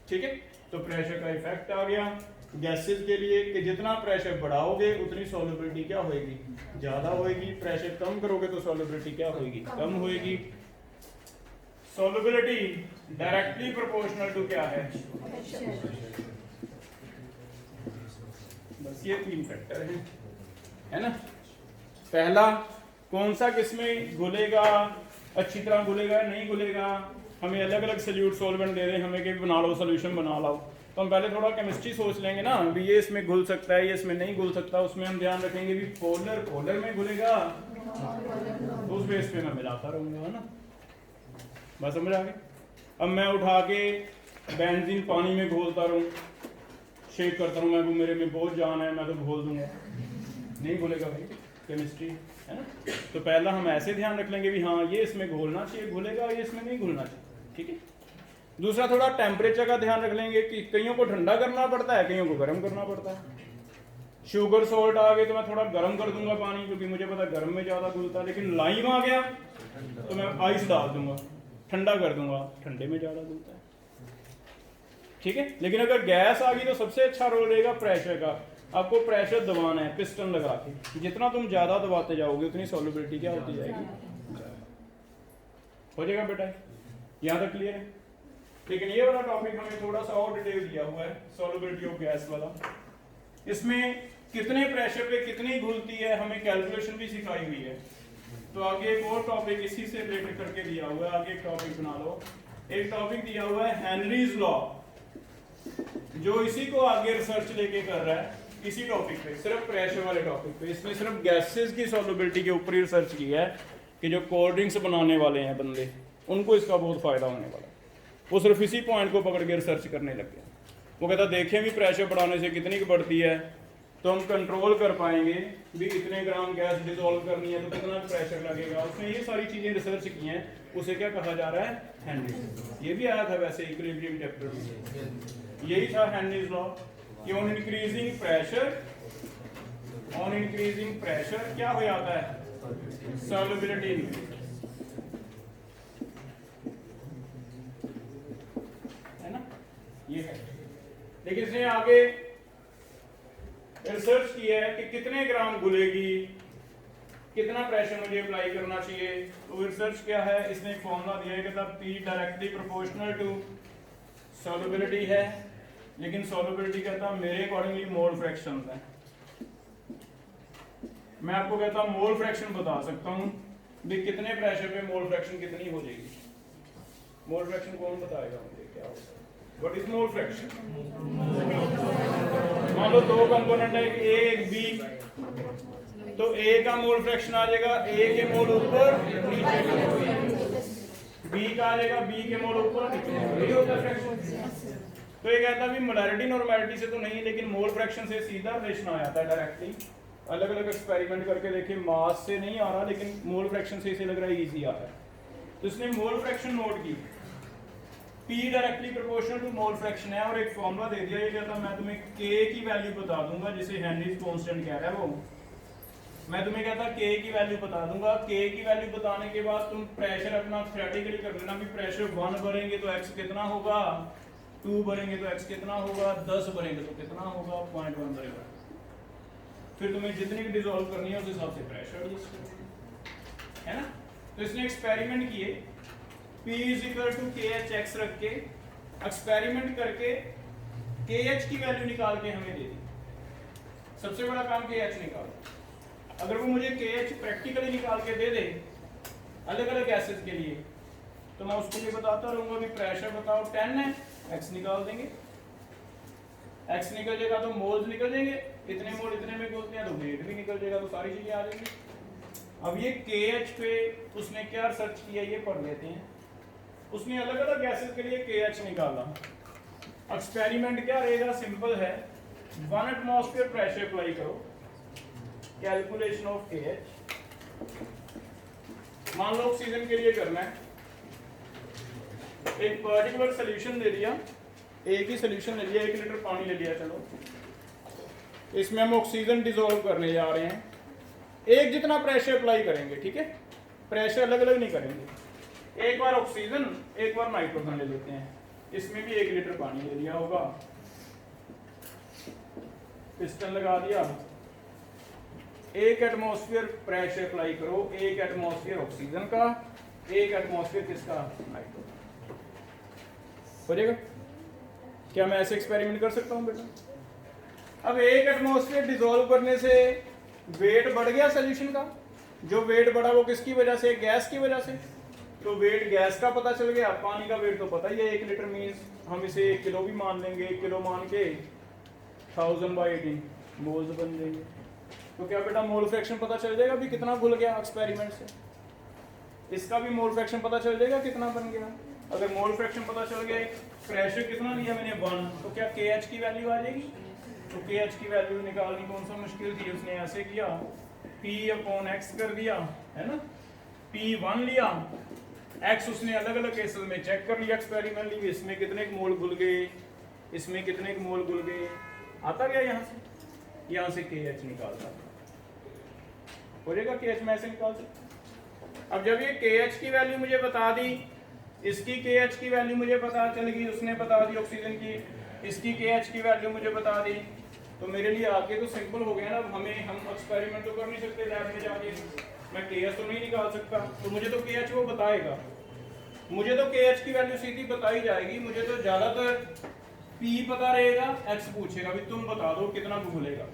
ठीक है, तो प्रेशर का इफेक्ट आ गया गैसेस के लिए कि जितना प्रेशर बढ़ाओगे उतनी सॉल्युबिलिटी क्या होगी? ज्यादा होगी। प्रेशर कम करोगे तो सॉल्युबिलिटी क्या होगी? कम होगी। सॉल्युबिलिटी डायरेक्टली प्रोपोर्शनल टू क्या है? बस ये 3 फैक्टर है ना। पहला, कौन सा किसमें घुलेगा, अच्छी तरह घुलेगा नहीं घुलेगा। हमें अलग अलग सोल्यूट सॉल्वेंट दे दें, हमें कि बना लो सोल्यूशन बना लो, तो हम पहले थोड़ा केमिस्ट्री सोच लेंगे ना, भी ये इसमें घुल सकता है, ये इसमें नहीं घुल सकता। उसमें हम ध्यान रखेंगे भी पोलर में घुलेगा तो उस बेस पे मैं मिलाता रहूंगा, है ना। बस समझ आ गए। अब मैं उठा के बेंजीन पानी में घोलता रहूं, शेक करता रहूं, मैं वो मेरे में बहुत जान है, मैं तो घोल दूंगा, नहीं घुलेगा भाई, केमिस्ट्री है ना। तो पहला हम ऐसे ध्यान रख लेंगे भी हाँ ये इसमें घोलना चाहिए, घुलेगा, ये इसमें नहीं घुलना चाहिए। ठीक है। दूसरा, थोड़ा टेम्परेचर का ध्यान रख लेंगे कि कईयों को ठंडा करना पड़ता है, कईयों को गर्म करना पड़ता है। शुगर सॉल्ट आ गए तो मैं थोड़ा गर्म कर दूंगा पानी, क्योंकि मुझे पता है गर्म में ज्यादा घुलता है। लेकिन लाइम आ गया तो मैं आइस डाल दूंगा, ठंडा कर दूंगा, ठंडे में ज्यादा घुलता है। ठीक है। लेकिन अगर गैस आ गई तो सबसे अच्छा रोल रहेगा प्रेशर का। आपको प्रेशर दबाना है पिस्टन लगा के, जितना तुम ज्यादा दबाते जाओगे उतनी सॉल्युबिलिटी क्या होती जाएगी, हो जाएगा बेटा। यहाँ तक क्लियर है। लेकिन ये वाला टॉपिक हमें थोड़ा सा और डिटेल दिया हुआ है, सॉल्युबिलिटी ऑफ गैस वाला। इसमें कितने प्रेशर पे कितनी घुलती है हमें कैलकुलेशन भी सिखाई हुई है। तो आगे एक और टॉपिक इसी से रिलेटेड करके दिया हुआ है, आगे एक टॉपिक बना लो। एक टॉपिक दिया हुआ है हेनरीज लॉ, जो इसी को आगे रिसर्च लेके कर रहा है। इसी टॉपिक पे, सिर्फ प्रेशर वाले टॉपिक पे। इसमें सिर्फ गैसेस की सॉल्युबिलिटी के ऊपर ही रिसर्च की है कि जो कोल्ड ड्रिंक्स बनाने वाले हैं बंदे, उनको इसका बहुत फ़ायदा होने वाला है। वो सिर्फ इसी पॉइंट को पकड़ के रिसर्च करने लग गए। वो कहता देखें भी प्रेशर बढ़ाने से कितनी की बढ़ती है, तो हम कंट्रोल कर पाएंगे भी इतने ग्राम गैस डिजोल्व करनी है तो कितना प्रेशर लगेगा। उसने ये सारी चीज़ें रिसर्च की हैं, उसे क्या कहा जा रहा है, हेनरीज। ये भी आया था वैसे इक्विलिब्रियम चैप्टर में, यही था हेनरीज लॉ कि ऑन इंक्रीजिंग प्रेशर क्या हो जाता है, सॉल्युबिलिटी है ना, ये है। लेकिन इसने आगे रिसर्च किया है कि कितने ग्राम घुलेगी, कितना प्रेशर मुझे अप्लाई करना चाहिए। तो रिसर्च क्या है, इसने एक फॉर्मूला दिया है कि P directly proportional to solubility है, लेकिन सॉल्युबिलिटी कहता मेरे अकॉर्डिंगली मोल फ्रैक्शन है। मैं आपको कहता हूं मोल फ्रैक्शन बता सकता हूं भी कितने प्रेशर पे मोल फ्रैक्शन कितनी हो जाएगी। मोल फ्रैक्शन कौन बताएगा मुझे क्या होगा, व्हाट इज मोल फ्रैक्शन। मान लो दो कंपोनेंट है, ए एक बी, तो ए का मोल फ्रैक्शन आ जाएगा ए के मोल ऊपर नीचे, बी का आ जाएगा बी के मोल ऊपर नीचे, यही होता है फ्रैक्शन। तो ये कहता है भी मोलैरिटी नॉर्मेलिटी से तो नहीं, लेकिन मोल फ्रैक्शन से सीधा रिलेशन आ जाता है डायरेक्टली। अलग अलग एक्सपेरिमेंट करके देखे, मास से नहीं आ रहा, लेकिन मोल फ्रैक्शन से इसे लग रहा है इजी आ रहा है। तो इसने मोल फ्रैक्शन नोट की, P directly proportional to mole fraction है, और एक फॉर्मूला दे दिया। ये कहता मैं तुम्हें K की वैल्यू बता दूंगा, जिसे हेनरीज कांस्टेंट कह रहा है वो। मैं तुम्हें कहता K की वैल्यू बता दूंगा। K की वैल्यू बताने के बाद तुम प्रेशर अपना थ्योरेटिकली कर लेना भी प्रेशर 1 भरेंगे तो x कितना होगा, 2 भरेंगे तो x कितना होगा, 10 भरेंगे तो कितना होगा, 0.1 भरेगा। फिर तुम्हें जितनी भी डिसॉल्व करनी है उस हिसाब से प्रेशर है ना। तो इसने एक्सपेरिमेंट किए, P is equal to KH रख के एक्सपेरिमेंट करके KH की वैल्यू निकाल के हमें दे दी। सबसे बड़ा काम KH निकाल। अगर वो मुझे KH प्रैक्टिकली निकाल के दे दे अलग अलग गैसेस के लिए, तो मैं उसके लिए बताता रहूंगा भी प्रेशर बताओ 10 है, X निकाल देंगे। X निकल जाएगा तो मोल्स निकल जाएंगे, इतने मोल इतने में बोलते हैं तो वेट भी निकल जाएगा, तो सारी चीजें आ जाएंगी। अब ये KH पे उसने क्या रिसर्च किया ये पढ़ लेते हैं। उसने अलग अलग गैसेस के लिए KH निकाला। एक्सपेरिमेंट क्या रहेगा, सिंपल है, 1 एटमॉस्फेयर प्रेशर अप्लाई करो, कैलकुलेशन ऑफ KH। मान लो ऑक्सीजन के लिए करना है, एक पर्टिकुलर सोल्यूशन दे दिया, एक ही सोल्यूशन ले लिया, 1 लीटर पानी ले लिया, चलो इसमें हम ऑक्सीजन डिसॉल्व करने जा रहे हैं। एक जितना प्रेशर अप्लाई करेंगे, ठीक है, प्रेशर अलग अलग नहीं करेंगे। एक बार ऑक्सीजन एक बार नाइट्रोजन ले लेते हैं, इसमें भी 1 लीटर पानी ले लिया होगा, पिस्टन लगा दिया, 1 एटमॉस्फेयर प्रेशर अप्लाई करो, 1 एटमॉस्फेयर ऑक्सीजन का, 1 एटमॉस्फेयर किसका, नाइट्रोजन। हो जाएगा क्या, मैं ऐसे एक्सपेरिमेंट कर सकता हूं बेटा। अब 1 एटमॉस्फेयर डिसॉल्व करने से वेट बढ़ गया सोल्यूशन का, जो वेट बढ़ा वो किसकी वजह से, गैस की वजह से। तो वेट गैस का पता चल गया, पानी का वेट तो पता ही है 1 लीटर मीन्स हम इसे 1 किलो भी मान लेंगे, 1 किलो मान के 1000/18 मोल्स बन जाएंगे। तो क्या बेटा मोल फ्रैक्शन पता चल जाएगा भी कितना घुल गया एक्सपेरिमेंट से। इसका भी मोल फ्रैक्शन पता चल जाएगा कितना बन गया। अगर मोल फ्रैक्शन पता चल गया, प्रेशर कितना लिया मैंने 1, तो क्या KH की वैल्यू आ जाएगी। तो KH की वैल्यू निकालनी कौन सा मुश्किल थी, उसने ऐसे किया, P/X कर दिया, है ना, P1 लिया, X उसने अलग अलग केसेस में चेक कर लिया एक्सपेरिमेंटली, इसमें कितने मोल घुल गए, इसमें कितने मोल घुल गए, आता गया यहाँ से KH निकालता हो जाएगा। KH में ऐसे निकाल सकते। अब जब ये KH की वैल्यू मुझे बता दी, इसकी KH की वैल्यू मुझे पता चल गई, उसने बता दी ऑक्सीजन की, इसकी KH की वैल्यू मुझे बता दी, तो मेरे लिए आगे तो सिंपल हो गया ना। हम एक्सपेरिमेंट तो कर नहीं सकते लैब में जाके, मैं KH तो नहीं निकाल सकता, तो मुझे तो KH वो बताएगा, मुझे तो KH की वैल्यू सीधी बताई जाएगी। मुझे तो ज़्यादातर P पता रहेगा, X पूछेगा भी तुम बता दो कितना घुलेगा।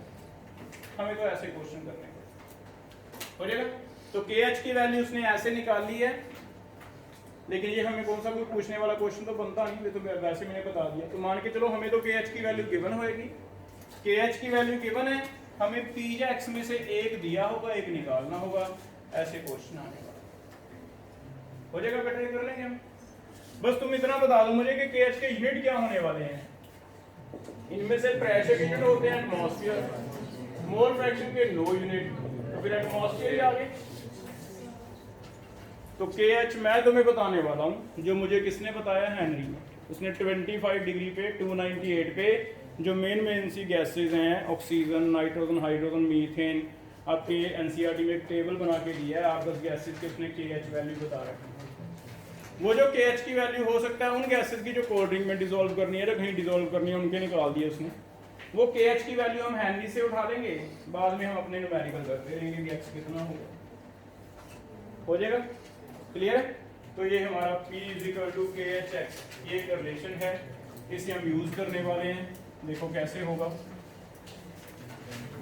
हमें तो ऐसे क्वेश्चन करने हो जाएगा। तो KH की वैल्यू उसने ऐसे निकाल ली है, लेकिन ये हमें कौन सा कोई पूछने वाला क्वेश्चन तो बनता नहीं, ये तो वैसे मैंने बता दिया। तो मान के चलो हमें तो KH की वैल्यू गिवन होएगी, KH की वैल्यू गिवन है, हमें P या X में से एक दिया होगा, एक निकालना होगा, ऐसे क्वेश्चन आने वाला हो जाएगा। बेटर कर लेंगे हम। बस तुम इतना बता दो मुझे कि KH के यूनिट क्या होने वाले हैं। इनमें से प्रेशर यूनिट होते हैं एटमॉस्फेयर, मोल फ्रैक्शन के नो यूनिट, तो फिर एटमॉस्फेयर ही आगे। तो KH मैं तुम्हें बताने वाला हूं, जो मुझे किसने बताया, हेनरी ने। उसने 25 डिग्री पे 298 पे जो मेन सी गैसेज हैं, ऑक्सीजन, नाइट्रोजन, हाइड्रोजन, मीथेन, आपके एनसीईआरटी में एक टेबल बना के दिया है, आप 10 गैसेज के उसने KH वैल्यू बता रखी है। वो जो KH की वैल्यू हो सकता है उन गैसेज की जो कोल्ड ड्रिंक में डिसॉल्व करनी है या कहीं डिसॉल्व करनी है, उनके निकाल दिए उसने। वो KH की वैल्यू हम हेनरी से उठा लेंगे, बाद में हम अपने न्यूमेरिकल करते रहेंगे कि x कितना होगा, हो जाएगा क्लियर। तो ये हमारा P = KHX ये एक रिलेशन है, इसे हम यूज करने वाले हैं। देखो कैसे होगा,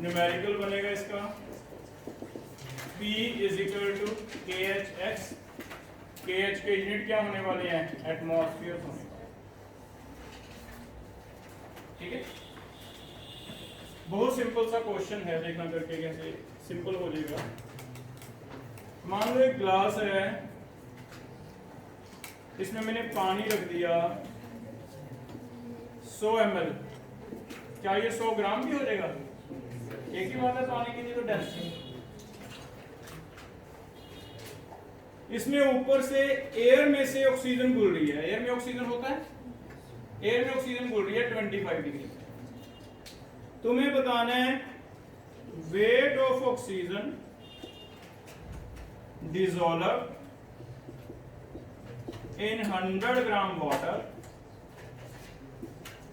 न्यूमेरिकल बनेगा इसका P = KHX। KH के यूनिट क्या होने वाले हैं, एटमॉस्फेयर होने वाले, ठीक है। बहुत सिंपल सा क्वेश्चन है, देखना करके कैसे सिंपल हो जाएगा। मान लो एक ग्लास है, इसमें मैंने पानी रख दिया 100 ml, क्या ये 100 ग्राम भी हो जाएगा? एक ही बात है, पानी की थी तो डेंसिटी। इसमें ऊपर से एयर में से ऑक्सीजन घुल रही है, एयर में ऑक्सीजन होता है, एयर में ऑक्सीजन घुल रही है 25 डिग्री। तुम्हें बताना है weight of oxygen dissolve in 100 gram water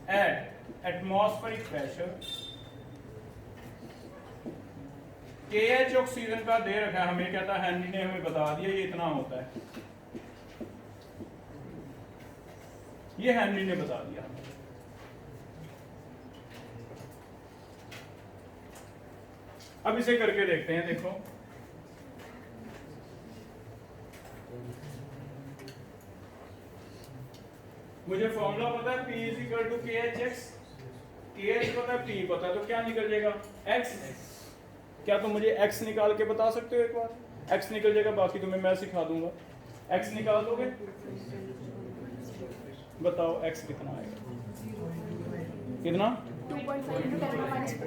at atmospheric pressure। KH oxygen का दे रखा है हमें, कहता है हेनरी ने हमें बता दिया ये इतना होता है, ये हेनरी ने बता दिया। अब इसे करके देखते हैं। देखो मुझे फॉर्मूला पता है P = KHX, KH पता है, P पता है, तो क्या निकल जाएगा, X। क्या तुम मुझे X निकाल के बता सकते हो? एक बार X निकल जाएगा, बाकी तुम्हें मैं सिखा दूंगा। X निकाल दोगे, बताओ X कितना आएगा, कितना? 2.5 × 10⁻⁴।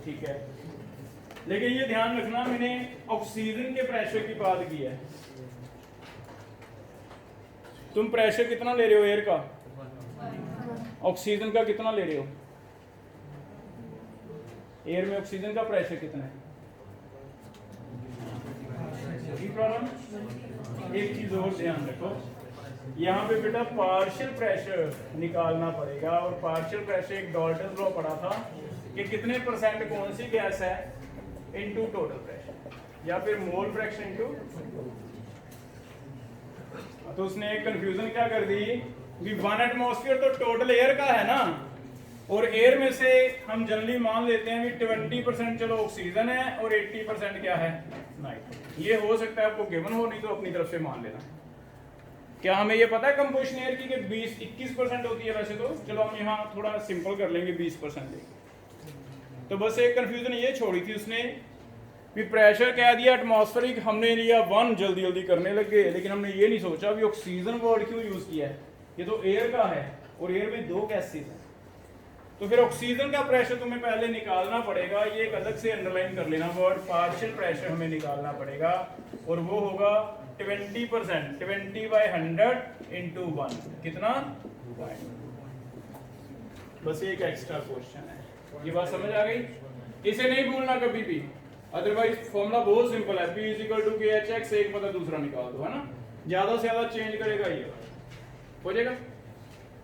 ठीक है, लेकिन ये ध्यान रखना मैंने ऑक्सीजन के प्रेशर की बात की है। तुम प्रेशर कितना ले रहे हो एयर का, ऑक्सीजन का कितना ले रहे हो? एयर में ऑक्सीजन का प्रेशर कितना है? प्रॉब्लम। एक चीज और ध्यान रखो, यहाँ पे बेटा पार्शियल प्रेशर निकालना पड़ेगा, और पार्शियल प्रेशर एक डाल्टन लॉ पढ़ा था कि कितने % कौन सी गैस है इनटू टोटल प्रेशर, या फिर मोल फ्रैक्शन इनटू। तो उसने एक कंफ्यूजन क्या कर दी कि 1 एटमॉस्फेयर तो टोटल एयर का है ना, और एयर में से हम जनरली मान लेते हैं कि 20% चलो ऑक्सीजन है और 80% क्या है, नाइट्रोजन। ये हो सकता है आपको गिवन हो, नहीं तो अपनी तरफ से मान लेना। क्या हमें ये पता है कंपोजिशन एयर की कि 21% होती है? वैसे तो चलो हम यहाँ थोड़ा सिंपल कर लेंगे, 20% लेंगे। तो बस एक कंफ्यूजन ये छोड़ी थी उसने भी, प्रेशर कह दिया एटमॉस्फेरिक, हमने लिया 1, जल्दी जल्दी करने लगे, लेकिन हमने ये नहीं सोचा भी ऑक्सीजन वर्ड क्यों यूज किया है, ये तो एयर का है और एयर में 2 गैसेज हैं। तो फिर ऑक्सीजन का प्रेशर तुम्हें पहले निकालना पड़ेगा, ये एक अलग से अंडरलाइन कर लेना वर्ड, पार्शियल प्रेशर हमें निकालना पड़ेगा, और वो होगा 20%, 20/100 × 1, कितना? 1। बस एक एक्स्ट्रा क्वेश्चन है, ये बात समझ आ गई? इसे नहीं भूलना कभी भी, अदरवाइज फॉर्मूला बहुत सिंपल है, P = KHX, एक पता दूसरा निकाल दो, है ना, ज्यादा से ज्यादा चेंज करेगा ये, हो जाएगा।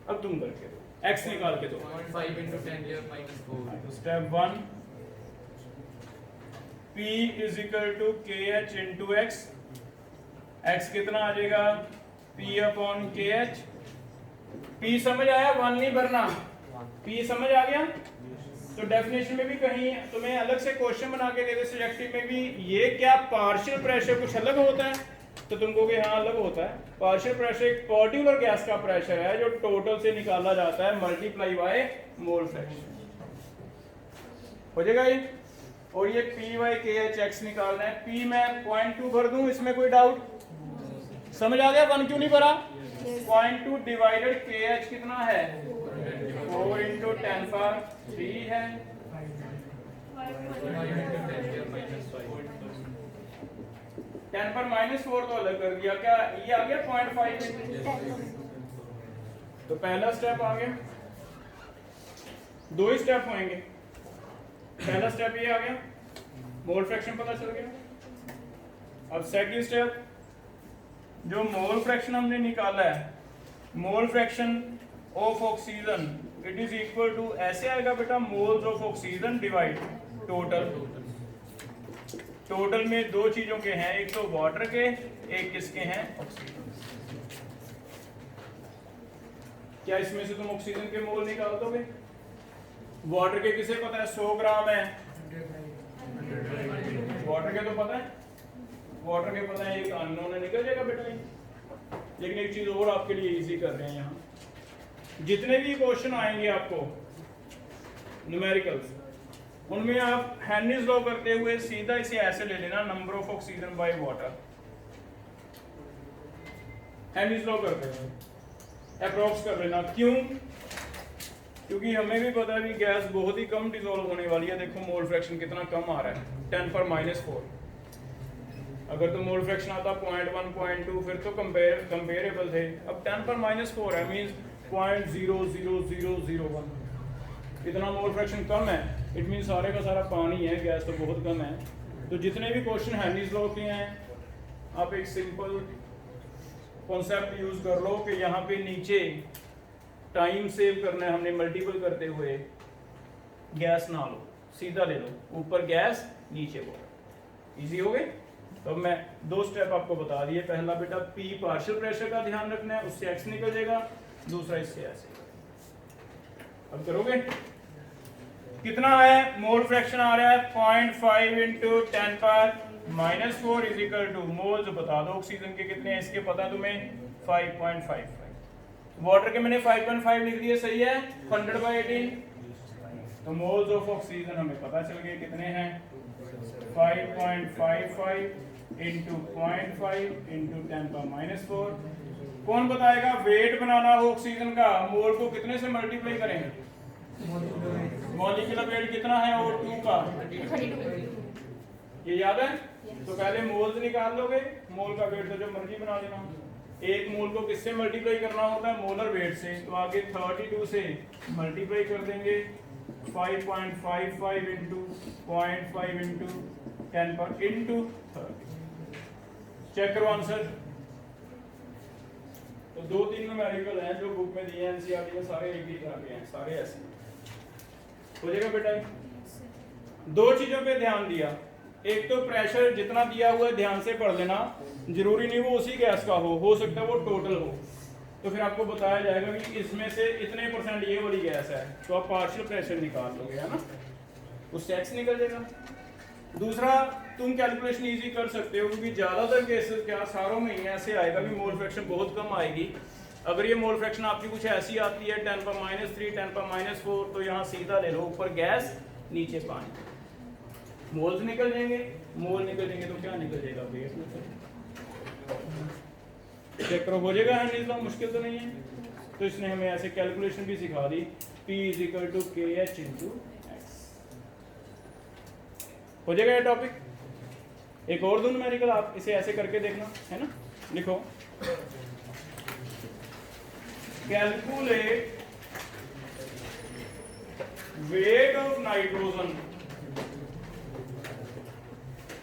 अब तुम करके दो, X निकाल के दो। 5 × 10⁻⁴। तो step 1, P = KH × X, X कितना आ जाएगा, P/KH। P समझ आया, 1 नहीं भरना, P समझ आ गया। तो डेफिनेशन में भी कहीं तुम्हें अलग से क्वेश्चन बना के दे दे सब्जेक्टिव में भी, ये क्या पार्शियल प्रेशर कुछ अलग होता है, तो तुम कहोगे हाँ अलग होता है। पार्शियल प्रेशर एक पर्टिकुलर गैस का प्रेशर है जो टोटल से निकाला जाता है मल्टीप्लाई बाय मोल फ्रैक्शन। हो जाएगा ये। और ये पी वाई के एच एक्स निकालना है। पी मैं 0.2 भर दूं, इसमें कोई डाउट? समझ आ गया 1 क्यों नहीं भरा? 0.2 डिवाइडेड के एच कितना है? 4 इंटू 10 पावर 3 है। 10 पर -4 तो अलग कर दिया, क्या ये आ गया 0.5? तो पहला स्टेप आ गया। दो ही स्टेप होंगे। पहला स्टेप ये आ गया, मोल फ्रैक्शन पता चल गया। अब सेकंड स्टेप, जो मोल फ्रैक्शन हमने निकाला है, mole fraction of oxygen it is equal to, ऐसे आएगा बेटा, moles of oxygen divide total. Total में दो चीजों के हैं, एक तो वाटर के, एक किसके हैं? ऑक्सीजन। क्या इसमें से तुम ऑक्सीजन के मोल निकाल दोगे? वाटर के किसे पता है 100 ग्राम है? वाटर के तो पता है, वाटर के पता है, एक अननोन है, निकल जाएगा बेटा ये। लेकिन एक चीज और आपके लिए इजी कर रहे हैं यहाँ, जितने भी क्वेश्चन आएंगे आपको न्यूमेरिकल्स, उनमें आप हेनरीज लॉ करते हुए सीधा इसे ऐसे ले लेना, number of oxygen by water. Henry's law करते हुए अप्रोक्स कर लेना। क्यों? क्योंकि हमें भी पता है कि गैस बहुत ही कम डिसॉल्व होने वाली है। देखो मोल फ्रैक्शन कितना कम आ रहा है, 10 पर -4। अगर तो मोल फ्रैक्शन आता 0.1 0.2 फिर तो कंपेरेबल थे। अब 10 पर -4 है, मींस 0.00001। इतना मोल फ्रैक्शन कम है, इट मीन सारे का सारा पानी है, गैस तो बहुत कम है। तो जितने भी क्वेश्चन हेनरीज लॉ के हैं, आप एक सिंपल कॉन्सेप्ट यूज कर लो कि यहाँ पे नीचे टाइम सेव करना है हमने, मल्टीपल करते हुए गैस ना लो, सीधा ले लो, ऊपर गैस नीचे वाटर। इजी हो गए? तो मैं दो स्टेप आपको बता दिए। पहला बेटा पी पार्शियल प्रेशर का ध्यान रखना है, उससे एक्स निकल जाएगा। दूसरा इससे ऐसे। अब करोगे? कितना है मोल फ्रैक्शन आ रहा है? 0.5 into 10 power -4 is equal to, moles बता दो ऑक्सीजन के कितने हैं, इसके पता तुम्हें 5.55। वाटर के मैंने 5.5 लिख दिए, सही है, 100/18। तो मोल्स ऑफ ऑक्सीजन हमें पता चल गए कितने हैं, 5.55 इंटू 0.5 इंटू 10 पावर -4। कौन बताएगा? वेट बनाना हो ऑक्सीजन का, मोल को कितने से मल्टीप्लाई करेंगे? मॉलिक्यूलर वेट कितना है O2 का? 32। ये याद है? तो पहले मोल्स निकाल लोगे, मोल का वेट तो जो मर्जी बना लेना। एक मोल को किससे मल्टीप्लाई करना होता है? मोलर वेट से। तो आगे 32 से मल्टीप्लाई कर देंगे, 5.55 इंटू 0.5 इंटू 10 पर इंटू 30। चेक करो आंसर। तो 2-3 न्यूमेरिकल हैं जो बुक में दिए हैं एनसीईआरटी में, सारे एक ही तरह के हैं, सारे ऐसे हो जाएगा बेटा। दो चीजों पे ध्यान दिया, एक तो प्रेशर जितना दिया हुआ है ध्यान से पढ़ लेना, जरूरी नहीं वो उसी गैस का हो सकता है वो टोटल हो। तो फिर आपको बताया जाएगा कि इसमें से इतने % ये वाली गैस है, तो आप पार्शियल प्रेशर निकाल लोगे, है ना, उससे एक्स निकल जाएगा। दूसरा, तुम कैलकुलेशन इजी कर सकते हो, क्योंकि ज्यादातर केसेस क्या सारों में ही ऐसे आएगा कि मोल फ्रैक्शन बहुत कम आएगी। अगर ये मोल फ्रैक्शन आपकी कुछ ऐसी आती है 10 पर -3 10 पर -4, तो यहाँ सीधा ले लो, ऊपर गैस नीचे पानी, मोल्स निकल जाएंगे। मोल निकल जाएंगे तो क्या निकल जाएगा? वेट निकल। चेक करो, हो जाएगा हेनरीज लॉ, मुश्किल तो नहीं है। तो इसने हमें ऐसे कैलकुलेशन भी सिखा दी, P = KH × X। हो जाएगा ये टॉपिक। एक और दो न्यूमेरिकल, आप इसे ऐसे करके देखना, है ना। लिखो, calculate weight of nitrogen,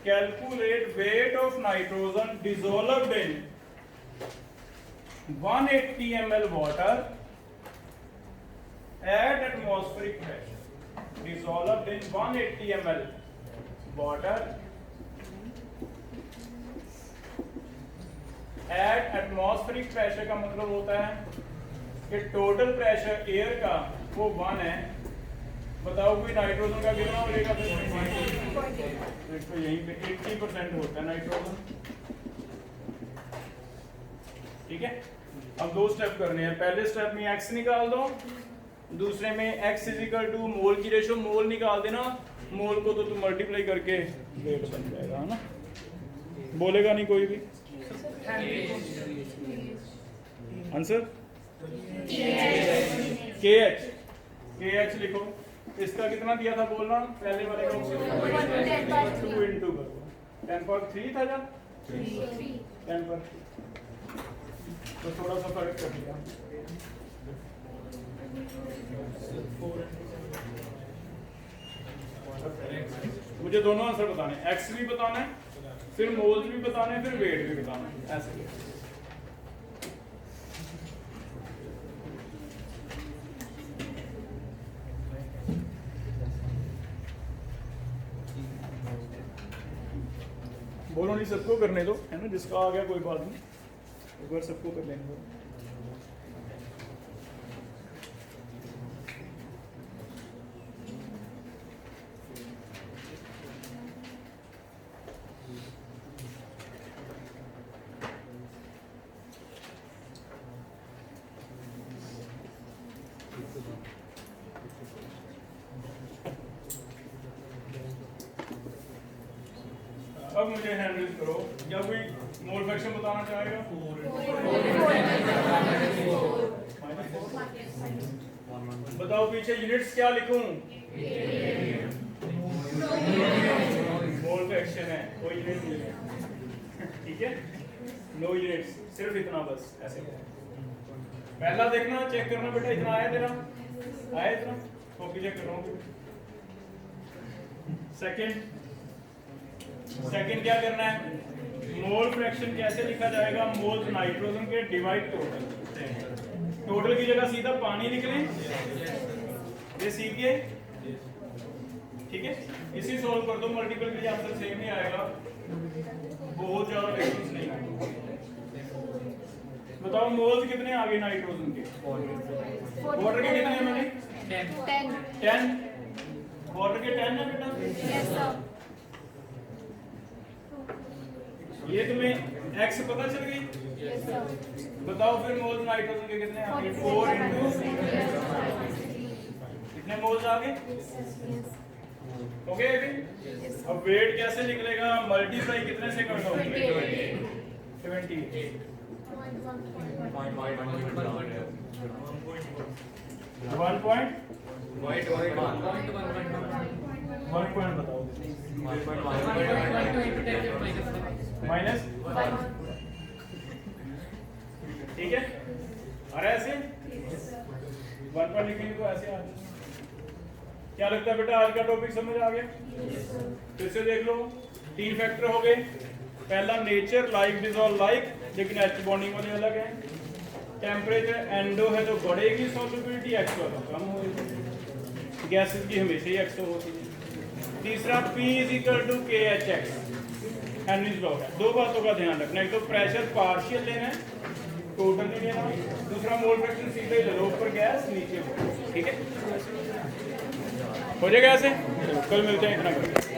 calculate weight of nitrogen dissolved in 180 ml water at atmospheric pressure. Dissolved in 180 ml water at atmospheric pressure का मतलब होता है कि टोटल प्रेशर एयर का वो 1 है। बताओ कोई नाइट्रोजन का कितना हो जाएगा? तो यहीं पे 80% होता है नाइट्रोजन। ठीक है, अब दो स्टेप करने हैं। पहले स्टेप में एक्स निकाल दो, दूसरे में x = मोल की रेशो, मोल निकाल देना, मोल को तो तुम मल्टीप्लाई करके वेट बन जाएगा, है ना। बोलेगा नहीं कोई भी आंसर। KH लिखो। इसका कितना दिया था बोलना, पहले वाले का 2 इंटू 10³ था जब 10/3, तो थोड़ा सा फर्क कर दिया। मुझे दोनों आंसर बताने, एक्स भी बताना है, फिर मोल्स भी बताने, फिर वेट भी बताना है, ऐसे। बोलो नहीं, सबको करने दो, है ना, जिसका आ गया कोई बात नहीं, एक बार सबको कर लेने दो। अब मुझे हैंडल करो, या कोई मोल फ्रैक्शन बताना चाहेगा। बताओ पीछे यूनिट्स क्या लिखूं। मोल फ्रैक्शन है, कोई यूनिट नहीं है, ठीक है, नो यूनिट्स, सिर्फ इतना बस ऐसे। पहला देखना, चेक करना बेटा, इतना आया तेरा, आया इतना, कॉपी चेक कर रहा हूँ। सेकंड क्या करना है, मोल फ्रैक्शन कैसे लिखा जाएगा, मोल्स नाइट्रोजन के डिवाइड टोटल की जगह सीधा पानी लिख लें, ये सीखिए, ठीक है। इसी सोल्व कर दो, मल्टीपल के लिए आंसर सेम ही आएगा, बहुत ज्यादा डिफरेंस नहीं है। बताओ मोल्स कितने आ गए नाइट्रोजन के, वाटर के कितने हैं मैंने 10, वाटर के 10 है बेटा। ये तुम्हें x पता चल गई। बताओ फिर मोल्स नाइट्रोजन के कितने आ गए, 4 इंटू कितने मोल्स आ गए, ओके। अब वेट कैसे निकलेगा, मल्टीप्लाई कितने से कर दो, 28। 1 पॉइंट बताओ, माइनस, ठीक है। और ऐसे 1 पॉइंट लिखेंगे तो ऐसे आ जाए। क्या लगता है बेटा, आज का टॉपिक समझ आ गया। फिर से देख लो, 3 फैक्टर हो गए। पहला नेचर, लाइक डिसॉल्व लाइक, लेकिन H बॉन्डिंग वाले अलग है। टेम्परेचर एंडो है तो बढ़ेगी सॉल्युबिलिटी, एक्सो तो कम होगी, गैसेस की हमेशा ही एक्सो होती है। तीसरा P = KHX, हेनरीज लॉ है। 2 बातों का ध्यान रखना, एक तो प्रेशर पार्शियल लेना है, टोटल नहीं लेना। दूसरा मोल फ्रैक्शन सीधे ले लो, ऊपर गैस नीचे, ठीक है, हो जाएगा ऐसे। कल मिलते हैं, इतना करते हैं।